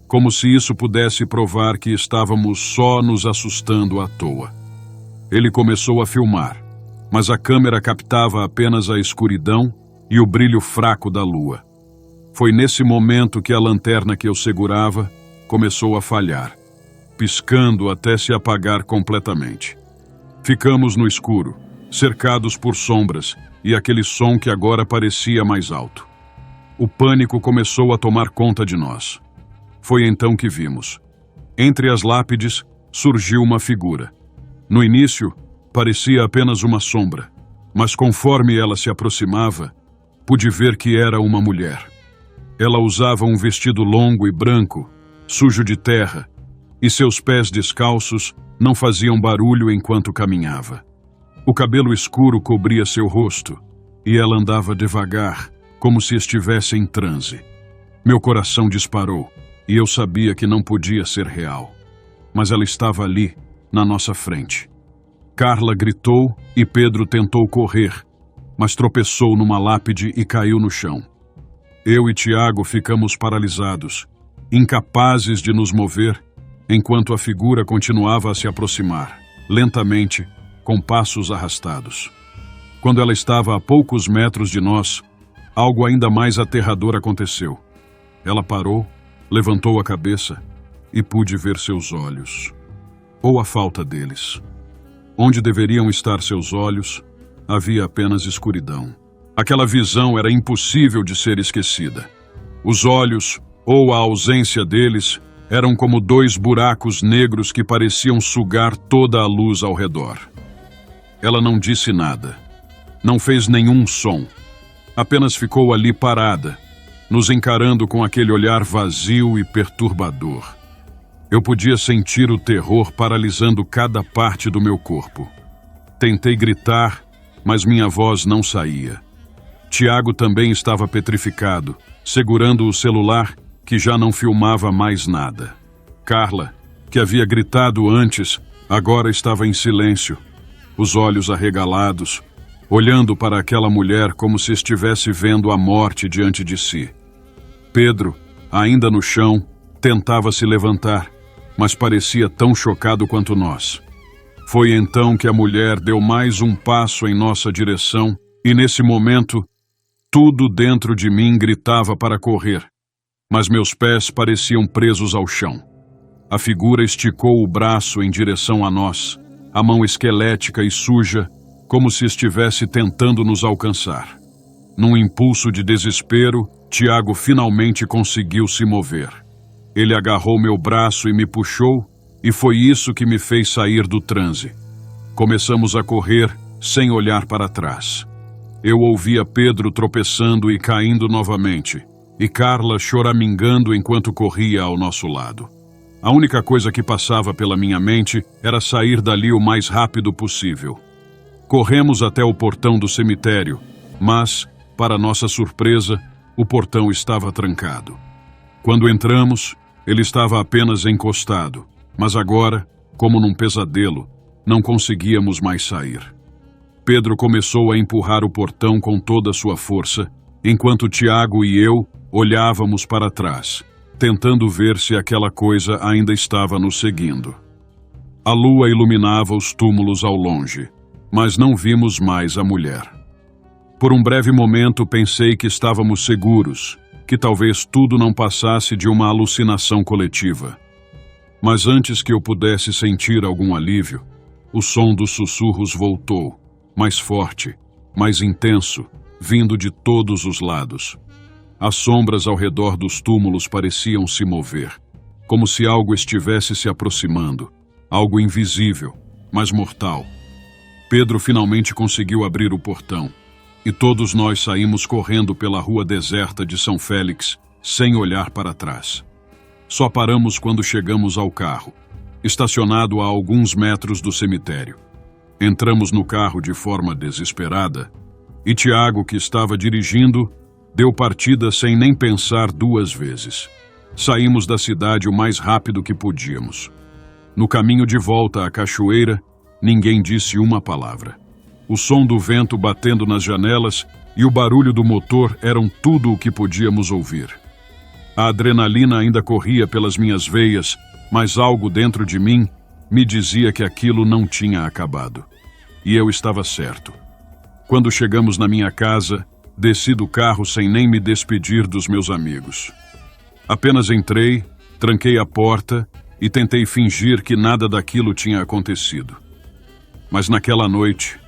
como se isso pudesse provar que estávamos só nos assustando à toa. Ele começou a filmar, mas a câmera captava apenas a escuridão e o brilho fraco da lua. Foi nesse momento que a lanterna que eu segurava começou a falhar, piscando até se apagar completamente. Ficamos no escuro, cercados por sombras e aquele som que agora parecia mais alto. O pânico começou a tomar conta de nós. Foi então que vimos. Entre as lápides surgiu uma figura. No início, parecia apenas uma sombra, mas conforme ela se aproximava, pude ver que era uma mulher. Ela usava um vestido longo e branco, sujo de terra, e seus pés descalços não faziam barulho enquanto caminhava. O cabelo escuro cobria seu rosto, e ela andava devagar, como se estivesse em transe. Meu coração disparou, e eu sabia que não podia ser real. Mas ela estava ali, na nossa frente. Carla gritou e Pedro tentou correr, mas tropeçou numa lápide e caiu no chão. Eu e Tiago ficamos paralisados, incapazes de nos mover, enquanto a figura continuava a se aproximar, lentamente, com passos arrastados. Quando ela estava a poucos metros de nós, algo ainda mais aterrador aconteceu. Ela parou, levantou a cabeça e pude ver seus olhos, ou a falta deles. Onde deveriam estar seus olhos, havia apenas escuridão. Aquela visão era impossível de ser esquecida. Os olhos, ou a ausência deles, eram como dois buracos negros que pareciam sugar toda a luz ao redor. Ela não disse nada. Não fez nenhum som. Apenas ficou ali parada, nos encarando com aquele olhar vazio e perturbador. Eu podia sentir o terror paralisando cada parte do meu corpo. Tentei gritar, mas minha voz não saía. Tiago também estava petrificado, segurando o celular que já não filmava mais nada. Carla, que havia gritado antes, agora estava em silêncio, os olhos arregalados, olhando para aquela mulher como se estivesse vendo a morte diante de si. Pedro, ainda no chão, tentava se levantar, mas parecia tão chocado quanto nós. Foi então que a mulher deu mais um passo em nossa direção e, nesse momento, tudo dentro de mim gritava para correr, mas meus pés pareciam presos ao chão. A figura esticou o braço em direção a nós, a mão esquelética e suja, como se estivesse tentando nos alcançar. Num impulso de desespero, Tiago finalmente conseguiu se mover. Ele agarrou meu braço e me puxou, e foi isso que me fez sair do transe. Começamos a correr sem olhar para trás. Eu ouvia Pedro tropeçando e caindo novamente, e Carla choramingando enquanto corria ao nosso lado. A única coisa que passava pela minha mente era sair dali o mais rápido possível. Corremos até o portão do cemitério, mas, para nossa surpresa, o portão estava trancado. Quando entramos, ele estava apenas encostado, mas agora, como num pesadelo, não conseguíamos mais sair. Pedro começou a empurrar o portão com toda a sua força, enquanto Tiago e eu olhávamos para trás, tentando ver se aquela coisa ainda estava nos seguindo. A lua iluminava os túmulos ao longe, mas não vimos mais a mulher. Por um breve momento pensei que estávamos seguros, que talvez tudo não passasse de uma alucinação coletiva. Mas antes que eu pudesse sentir algum alívio, o som dos sussurros voltou, mais forte, mais intenso, vindo de todos os lados. As sombras ao redor dos túmulos pareciam se mover, como se algo estivesse se aproximando, algo invisível, mas mortal. Pedro finalmente conseguiu abrir o portão, e todos nós saímos correndo pela rua deserta de São Félix, sem olhar para trás. Só paramos quando chegamos ao carro, estacionado a alguns metros do cemitério. Entramos no carro de forma desesperada, e Tiago, que estava dirigindo, deu partida sem nem pensar duas vezes. Saímos da cidade o mais rápido que podíamos. No caminho de volta à cachoeira, ninguém disse uma palavra. O som do vento batendo nas janelas e o barulho do motor eram tudo o que podíamos ouvir. A adrenalina ainda corria pelas minhas veias, mas algo dentro de mim me dizia que aquilo não tinha acabado. E eu estava certo. Quando chegamos na minha casa, desci do carro sem nem me despedir dos meus amigos. Apenas entrei, tranquei a porta e tentei fingir que nada daquilo tinha acontecido. Mas naquela noite,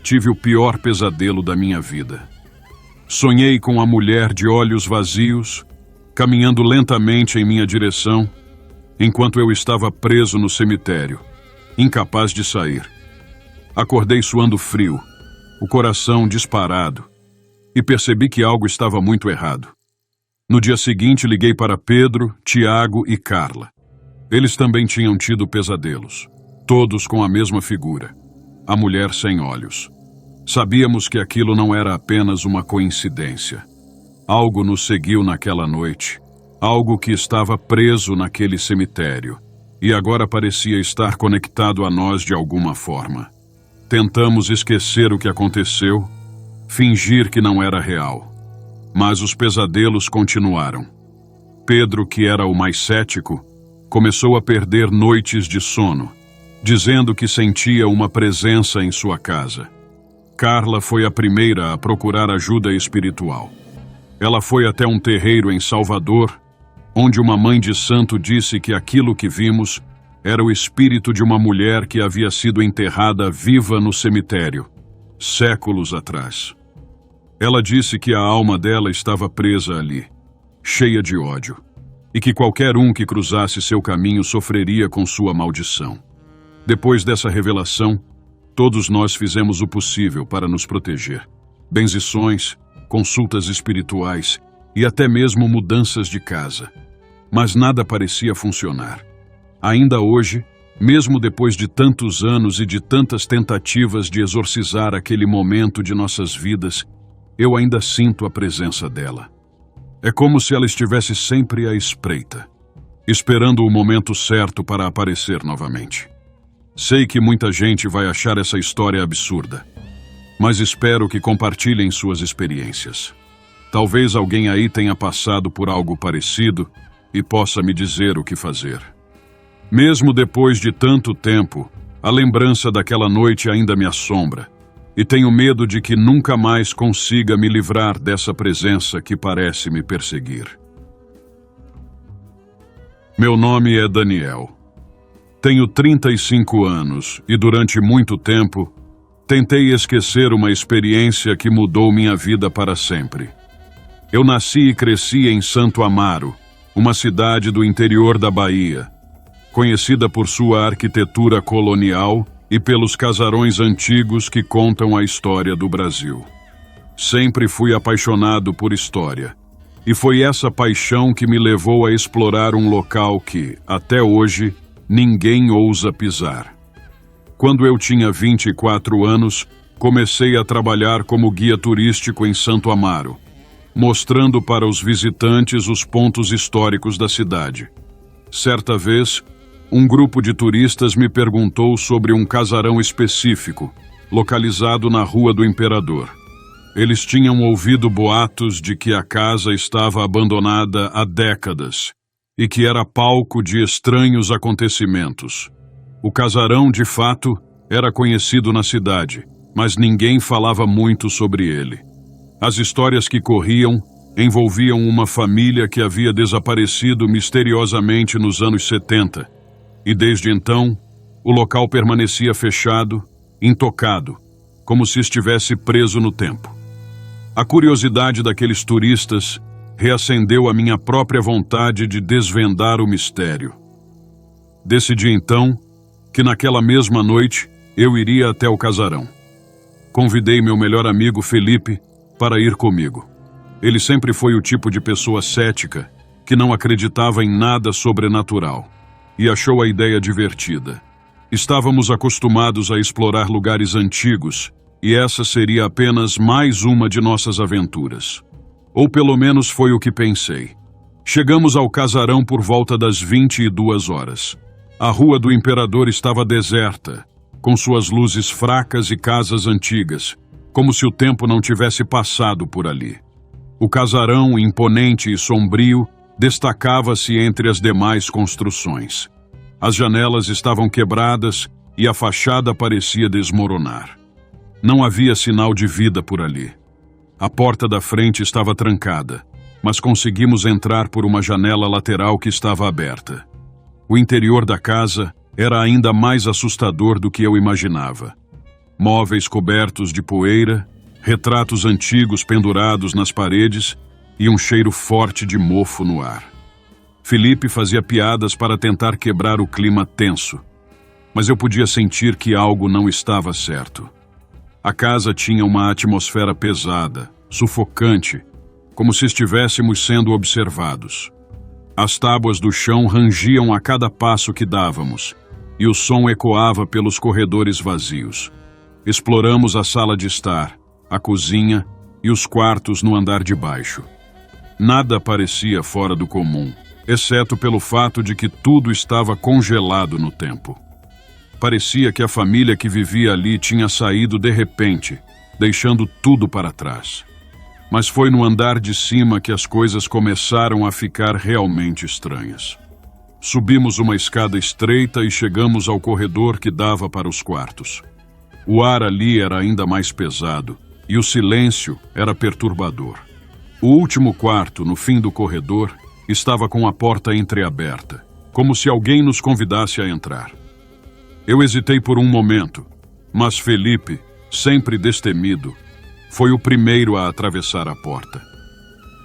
tive o pior pesadelo da minha vida. Sonhei com a mulher de olhos vazios, caminhando lentamente em minha direção, enquanto eu estava preso no cemitério, incapaz de sair. Acordei suando frio, o coração disparado, e percebi que algo estava muito errado. No dia seguinte, liguei para Pedro, Tiago e Carla. Eles também tinham tido pesadelos, todos com a mesma figura, a mulher sem olhos. Sabíamos que aquilo não era apenas uma coincidência. Algo nos seguiu naquela noite, algo que estava preso naquele cemitério, e agora parecia estar conectado a nós de alguma forma. Tentamos esquecer o que aconteceu, fingir que não era real. Mas os pesadelos continuaram. Pedro, que era o mais cético, começou a perder noites de sono, dizendo que sentia uma presença em sua casa. Carla foi a primeira a procurar ajuda espiritual. Ela foi até um terreiro em Salvador, onde uma mãe de santo disse que aquilo que vimos era o espírito de uma mulher que havia sido enterrada viva no cemitério, séculos atrás. Ela disse que a alma dela estava presa ali, cheia de ódio, e que qualquer um que cruzasse seu caminho sofreria com sua maldição. Depois dessa revelação, todos nós fizemos o possível para nos proteger. Benzições, consultas espirituais e até mesmo mudanças de casa. Mas nada parecia funcionar. Ainda hoje, mesmo depois de tantos anos e de tantas tentativas de exorcizar aquele momento de nossas vidas, eu ainda sinto a presença dela. É como se ela estivesse sempre à espreita, esperando o momento certo para aparecer novamente. Sei que muita gente vai achar essa história absurda, mas espero que compartilhem suas experiências. Talvez alguém aí tenha passado por algo parecido e possa me dizer o que fazer. Mesmo depois de tanto tempo, a lembrança daquela noite ainda me assombra, e tenho medo de que nunca mais consiga me livrar dessa presença que parece me perseguir. Meu nome é Daniel. Tenho 35 anos e durante muito tempo tentei esquecer uma experiência que mudou minha vida para sempre. Eu nasci e cresci em Santo Amaro, uma cidade do interior da Bahia, conhecida por sua arquitetura colonial e pelos casarões antigos que contam a história do Brasil. Sempre fui apaixonado por história, e foi essa paixão que me levou a explorar um local que, até hoje, ninguém ousa pisar. Quando eu tinha 24 anos, comecei a trabalhar como guia turístico em Santo Amaro, mostrando para os visitantes os pontos históricos da cidade. Certa vez, um grupo de turistas me perguntou sobre um casarão específico, localizado na Rua do Imperador. Eles tinham ouvido boatos de que a casa estava abandonada há décadas e que era palco de estranhos acontecimentos. O casarão, de fato, era conhecido na cidade, mas ninguém falava muito sobre ele. As histórias que corriam envolviam uma família que havia desaparecido misteriosamente nos anos 70, e desde então, o local permanecia fechado, intocado, como se estivesse preso no tempo. A curiosidade daqueles turistas reacendeu a minha própria vontade de desvendar o mistério. Decidi então que naquela mesma noite eu iria até o casarão. Convidei meu melhor amigo Felipe para ir comigo. Ele sempre foi o tipo de pessoa cética que não acreditava em nada sobrenatural e achou a ideia divertida. Estávamos acostumados a explorar lugares antigos e essa seria apenas mais uma de nossas aventuras. Ou pelo menos foi o que pensei. Chegamos ao casarão por volta das 22 horas. A Rua do Imperador estava deserta, com suas luzes fracas e casas antigas, como se o tempo não tivesse passado por ali. O casarão, imponente e sombrio, destacava-se entre as demais construções. As janelas estavam quebradas e a fachada parecia desmoronar. Não havia sinal de vida por ali. A porta da frente estava trancada, mas conseguimos entrar por uma janela lateral que estava aberta. O interior da casa era ainda mais assustador do que eu imaginava. Móveis cobertos de poeira, retratos antigos pendurados nas paredes e um cheiro forte de mofo no ar. Felipe fazia piadas para tentar quebrar o clima tenso, mas eu podia sentir que algo não estava certo. A casa tinha uma atmosfera pesada, sufocante, como se estivéssemos sendo observados. As tábuas do chão rangiam a cada passo que dávamos, e o som ecoava pelos corredores vazios. Exploramos a sala de estar, a cozinha e os quartos no andar de baixo. Nada parecia fora do comum, exceto pelo fato de que tudo estava congelado no tempo. Parecia que a família que vivia ali tinha saído de repente, deixando tudo para trás. Mas foi no andar de cima que as coisas começaram a ficar realmente estranhas. Subimos uma escada estreita e chegamos ao corredor que dava para os quartos. O ar ali era ainda mais pesado e o silêncio era perturbador. O último quarto, no fim do corredor, estava com a porta entreaberta, como se alguém nos convidasse a entrar. Eu hesitei por um momento, mas Felipe, sempre destemido, foi o primeiro a atravessar a porta.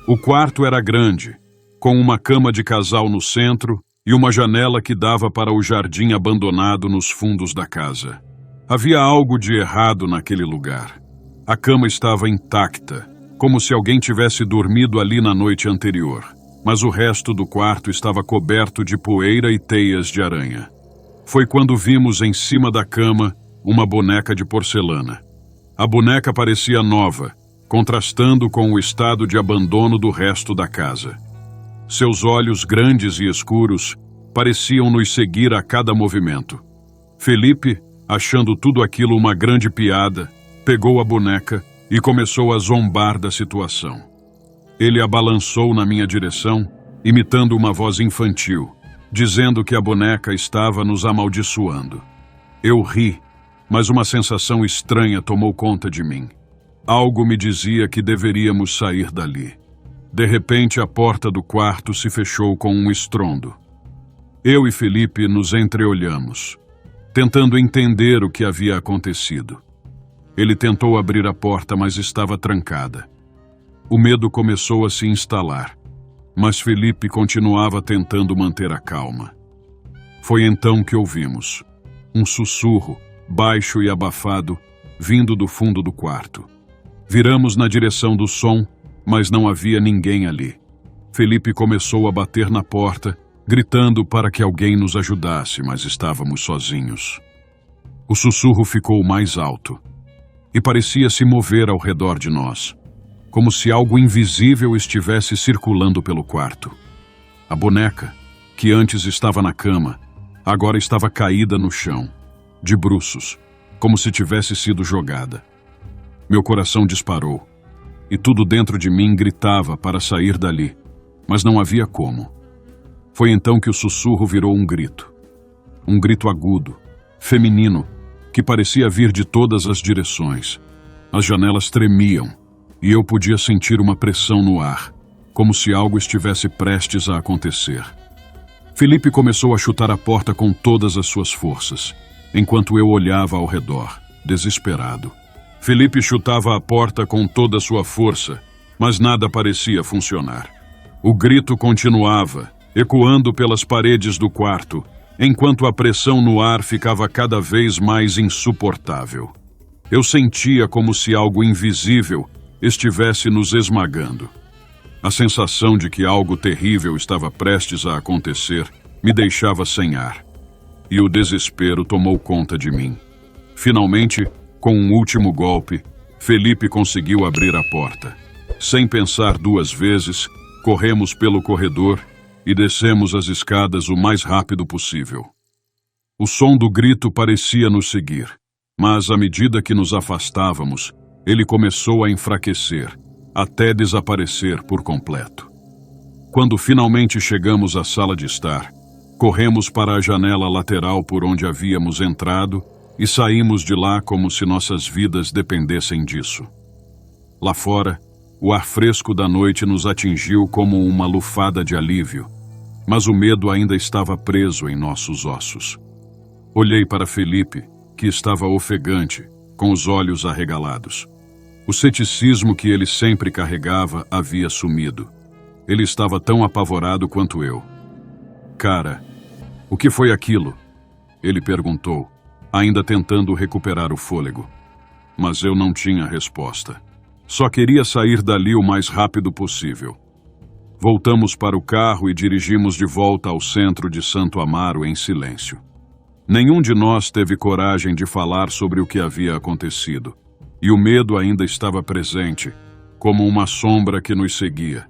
O quarto era grande, com uma cama de casal no centro e uma janela que dava para o jardim abandonado nos fundos da casa. Havia algo de errado naquele lugar. A cama estava intacta, como se alguém tivesse dormido ali na noite anterior, mas o resto do quarto estava coberto de poeira e teias de aranha. Foi quando vimos em cima da cama uma boneca de porcelana. A boneca parecia nova, contrastando com o estado de abandono do resto da casa. Seus olhos grandes e escuros pareciam nos seguir a cada movimento. Felipe, achando tudo aquilo uma grande piada, pegou a boneca e começou a zombar da situação. Ele a balançou na minha direção, imitando uma voz infantil, dizendo que a boneca estava nos amaldiçoando. Eu ri, mas uma sensação estranha tomou conta de mim. Algo me dizia que deveríamos sair dali. De repente, a porta do quarto se fechou com um estrondo. Eu e Felipe nos entreolhamos, tentando entender o que havia acontecido. Ele tentou abrir a porta, mas estava trancada. O medo começou a se instalar, mas Felipe continuava tentando manter a calma. Foi então que ouvimos um sussurro, baixo e abafado, vindo do fundo do quarto. Viramos na direção do som, mas não havia ninguém ali. Felipe começou a bater na porta, gritando para que alguém nos ajudasse, mas estávamos sozinhos. O sussurro ficou mais alto e parecia se mover ao redor de nós, como se algo invisível estivesse circulando pelo quarto. A boneca, que antes estava na cama, agora estava caída no chão, de bruços, como se tivesse sido jogada. Meu coração disparou, e tudo dentro de mim gritava para sair dali, mas não havia como. Foi então que o sussurro virou um grito agudo, feminino, que parecia vir de todas as direções. As janelas tremiam, e eu podia sentir uma pressão no ar, como se algo estivesse prestes a acontecer. Felipe começou a chutar a porta com todas as suas forças, enquanto eu olhava ao redor, desesperado. Felipe chutava a porta com toda a sua força, mas nada parecia funcionar. O grito continuava, ecoando pelas paredes do quarto, enquanto a pressão no ar ficava cada vez mais insuportável. Eu sentia como se algo invisível estivesse nos esmagando. A sensação de que algo terrível estava prestes a acontecer me deixava sem ar. E o desespero tomou conta de mim. Finalmente, com um último golpe, Felipe conseguiu abrir a porta. Sem pensar duas vezes, corremos pelo corredor e descemos as escadas o mais rápido possível. O som do grito parecia nos seguir, mas à medida que nos afastávamos, ele começou a enfraquecer, até desaparecer por completo. Quando finalmente chegamos à sala de estar, corremos para a janela lateral por onde havíamos entrado e saímos de lá como se nossas vidas dependessem disso. Lá fora, o ar fresco da noite nos atingiu como uma lufada de alívio, mas o medo ainda estava preso em nossos ossos. Olhei para Felipe, que estava ofegante, com os olhos arregalados. O ceticismo que ele sempre carregava havia sumido. Ele estava tão apavorado quanto eu. "Cara, o que foi aquilo?" ele perguntou, ainda tentando recuperar o fôlego. Mas eu não tinha resposta. Só queria sair dali o mais rápido possível. Voltamos para o carro e dirigimos de volta ao centro de Santo Amaro em silêncio. Nenhum de nós teve coragem de falar sobre o que havia acontecido, e o medo ainda estava presente, como uma sombra que nos seguia.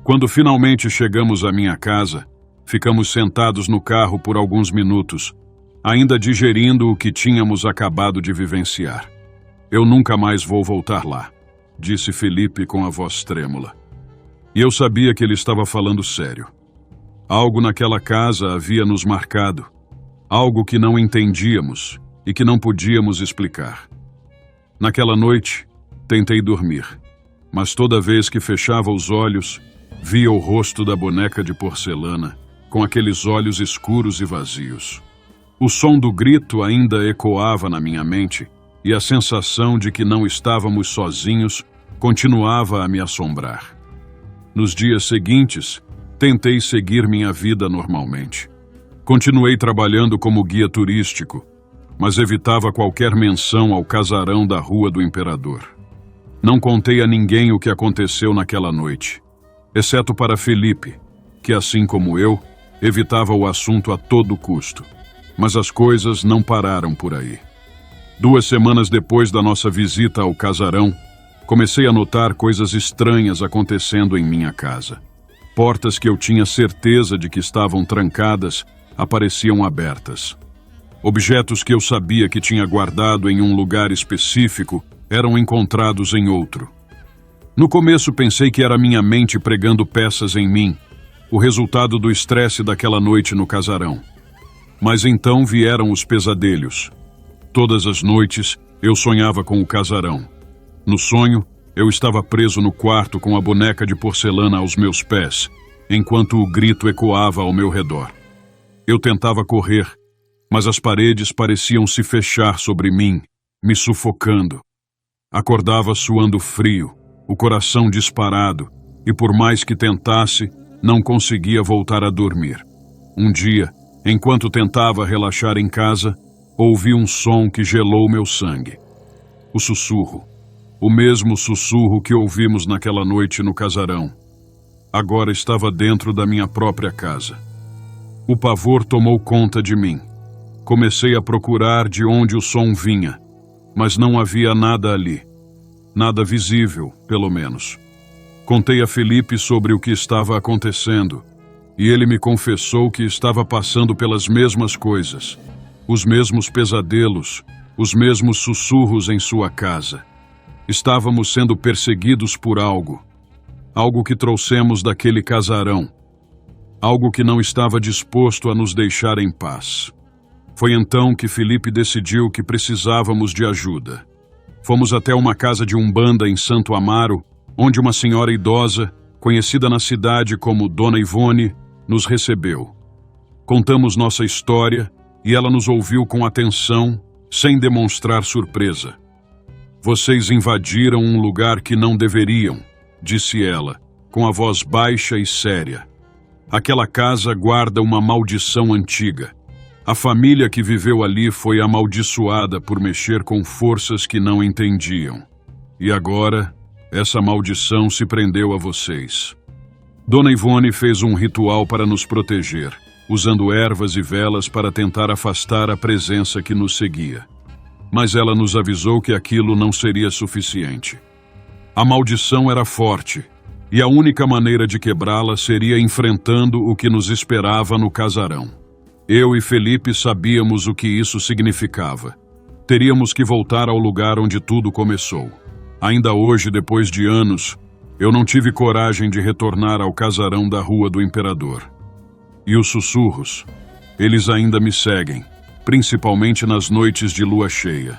Quando finalmente chegamos à minha casa, ficamos sentados no carro por alguns minutos, ainda digerindo o que tínhamos acabado de vivenciar. "Eu nunca mais vou voltar lá", disse Felipe com a voz trêmula. E eu sabia que ele estava falando sério. Algo naquela casa havia nos marcado, algo que não entendíamos e que não podíamos explicar. Naquela noite, tentei dormir, mas toda vez que fechava os olhos, via o rosto da boneca de porcelana, com aqueles olhos escuros e vazios. O som do grito ainda ecoava na minha mente, e a sensação de que não estávamos sozinhos continuava a me assombrar. Nos dias seguintes, tentei seguir minha vida normalmente. Continuei trabalhando como guia turístico, mas evitava qualquer menção ao casarão da Rua do Imperador. Não contei a ninguém o que aconteceu naquela noite, exceto para Felipe, que, assim como eu, evitava o assunto a todo custo. Mas as coisas não pararam por aí. 2 semanas depois da nossa visita ao casarão, comecei a notar coisas estranhas acontecendo em minha casa. Portas que eu tinha certeza de que estavam trancadas apareciam abertas. Objetos que eu sabia que tinha guardado em um lugar específico eram encontrados em outro. No começo pensei que era minha mente pregando peças em mim, o resultado do estresse daquela noite no casarão. Mas então vieram os pesadelos. Todas as noites eu sonhava com o casarão. No sonho, eu estava preso no quarto com a boneca de porcelana aos meus pés, enquanto o grito ecoava ao meu redor. Eu tentava correr, mas as paredes pareciam se fechar sobre mim, me sufocando. Acordava suando frio, o coração disparado, e por mais que tentasse, não conseguia voltar a dormir. Um dia, enquanto tentava relaxar em casa, ouvi um som que gelou meu sangue. O sussurro. O mesmo sussurro que ouvimos naquela noite no casarão. Agora estava dentro da minha própria casa. O pavor tomou conta de mim. Comecei a procurar de onde o som vinha, mas não havia nada ali. Nada visível, pelo menos. Contei a Felipe sobre o que estava acontecendo, e ele me confessou que estava passando pelas mesmas coisas, os mesmos pesadelos, os mesmos sussurros em sua casa. Estávamos sendo perseguidos por algo que trouxemos daquele casarão, algo que não estava disposto a nos deixar em paz. Foi então que Felipe decidiu que precisávamos de ajuda. Fomos até uma casa de umbanda em Santo Amaro, onde uma senhora idosa, conhecida na cidade como Dona Ivone, nos recebeu. Contamos nossa história e ela nos ouviu com atenção, sem demonstrar surpresa. Vocês invadiram um lugar que não deveriam, disse ela, com a voz baixa e séria. Aquela casa guarda uma maldição antiga. A família que viveu ali foi amaldiçoada por mexer com forças que não entendiam. E agora, essa maldição se prendeu a vocês. Dona Ivone fez um ritual para nos proteger, usando ervas e velas para tentar afastar a presença que nos seguia. Mas ela nos avisou que aquilo não seria suficiente. A maldição era forte, e a única maneira de quebrá-la seria enfrentando o que nos esperava no casarão. Eu e Felipe sabíamos o que isso significava. Teríamos que voltar ao lugar onde tudo começou. Ainda hoje, depois de anos, eu não tive coragem de retornar ao casarão da Rua do Imperador. E os sussurros, eles ainda me seguem, principalmente nas noites de lua cheia.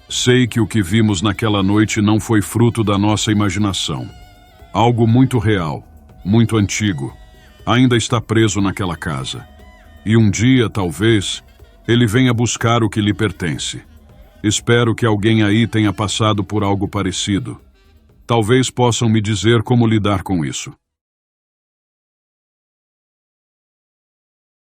Sei que o que vimos naquela noite não foi fruto da nossa imaginação. Algo muito real, muito antigo, ainda está preso naquela casa. E um dia, talvez, ele venha buscar o que lhe pertence. Espero que alguém aí tenha passado por algo parecido. Talvez possam me dizer como lidar com isso.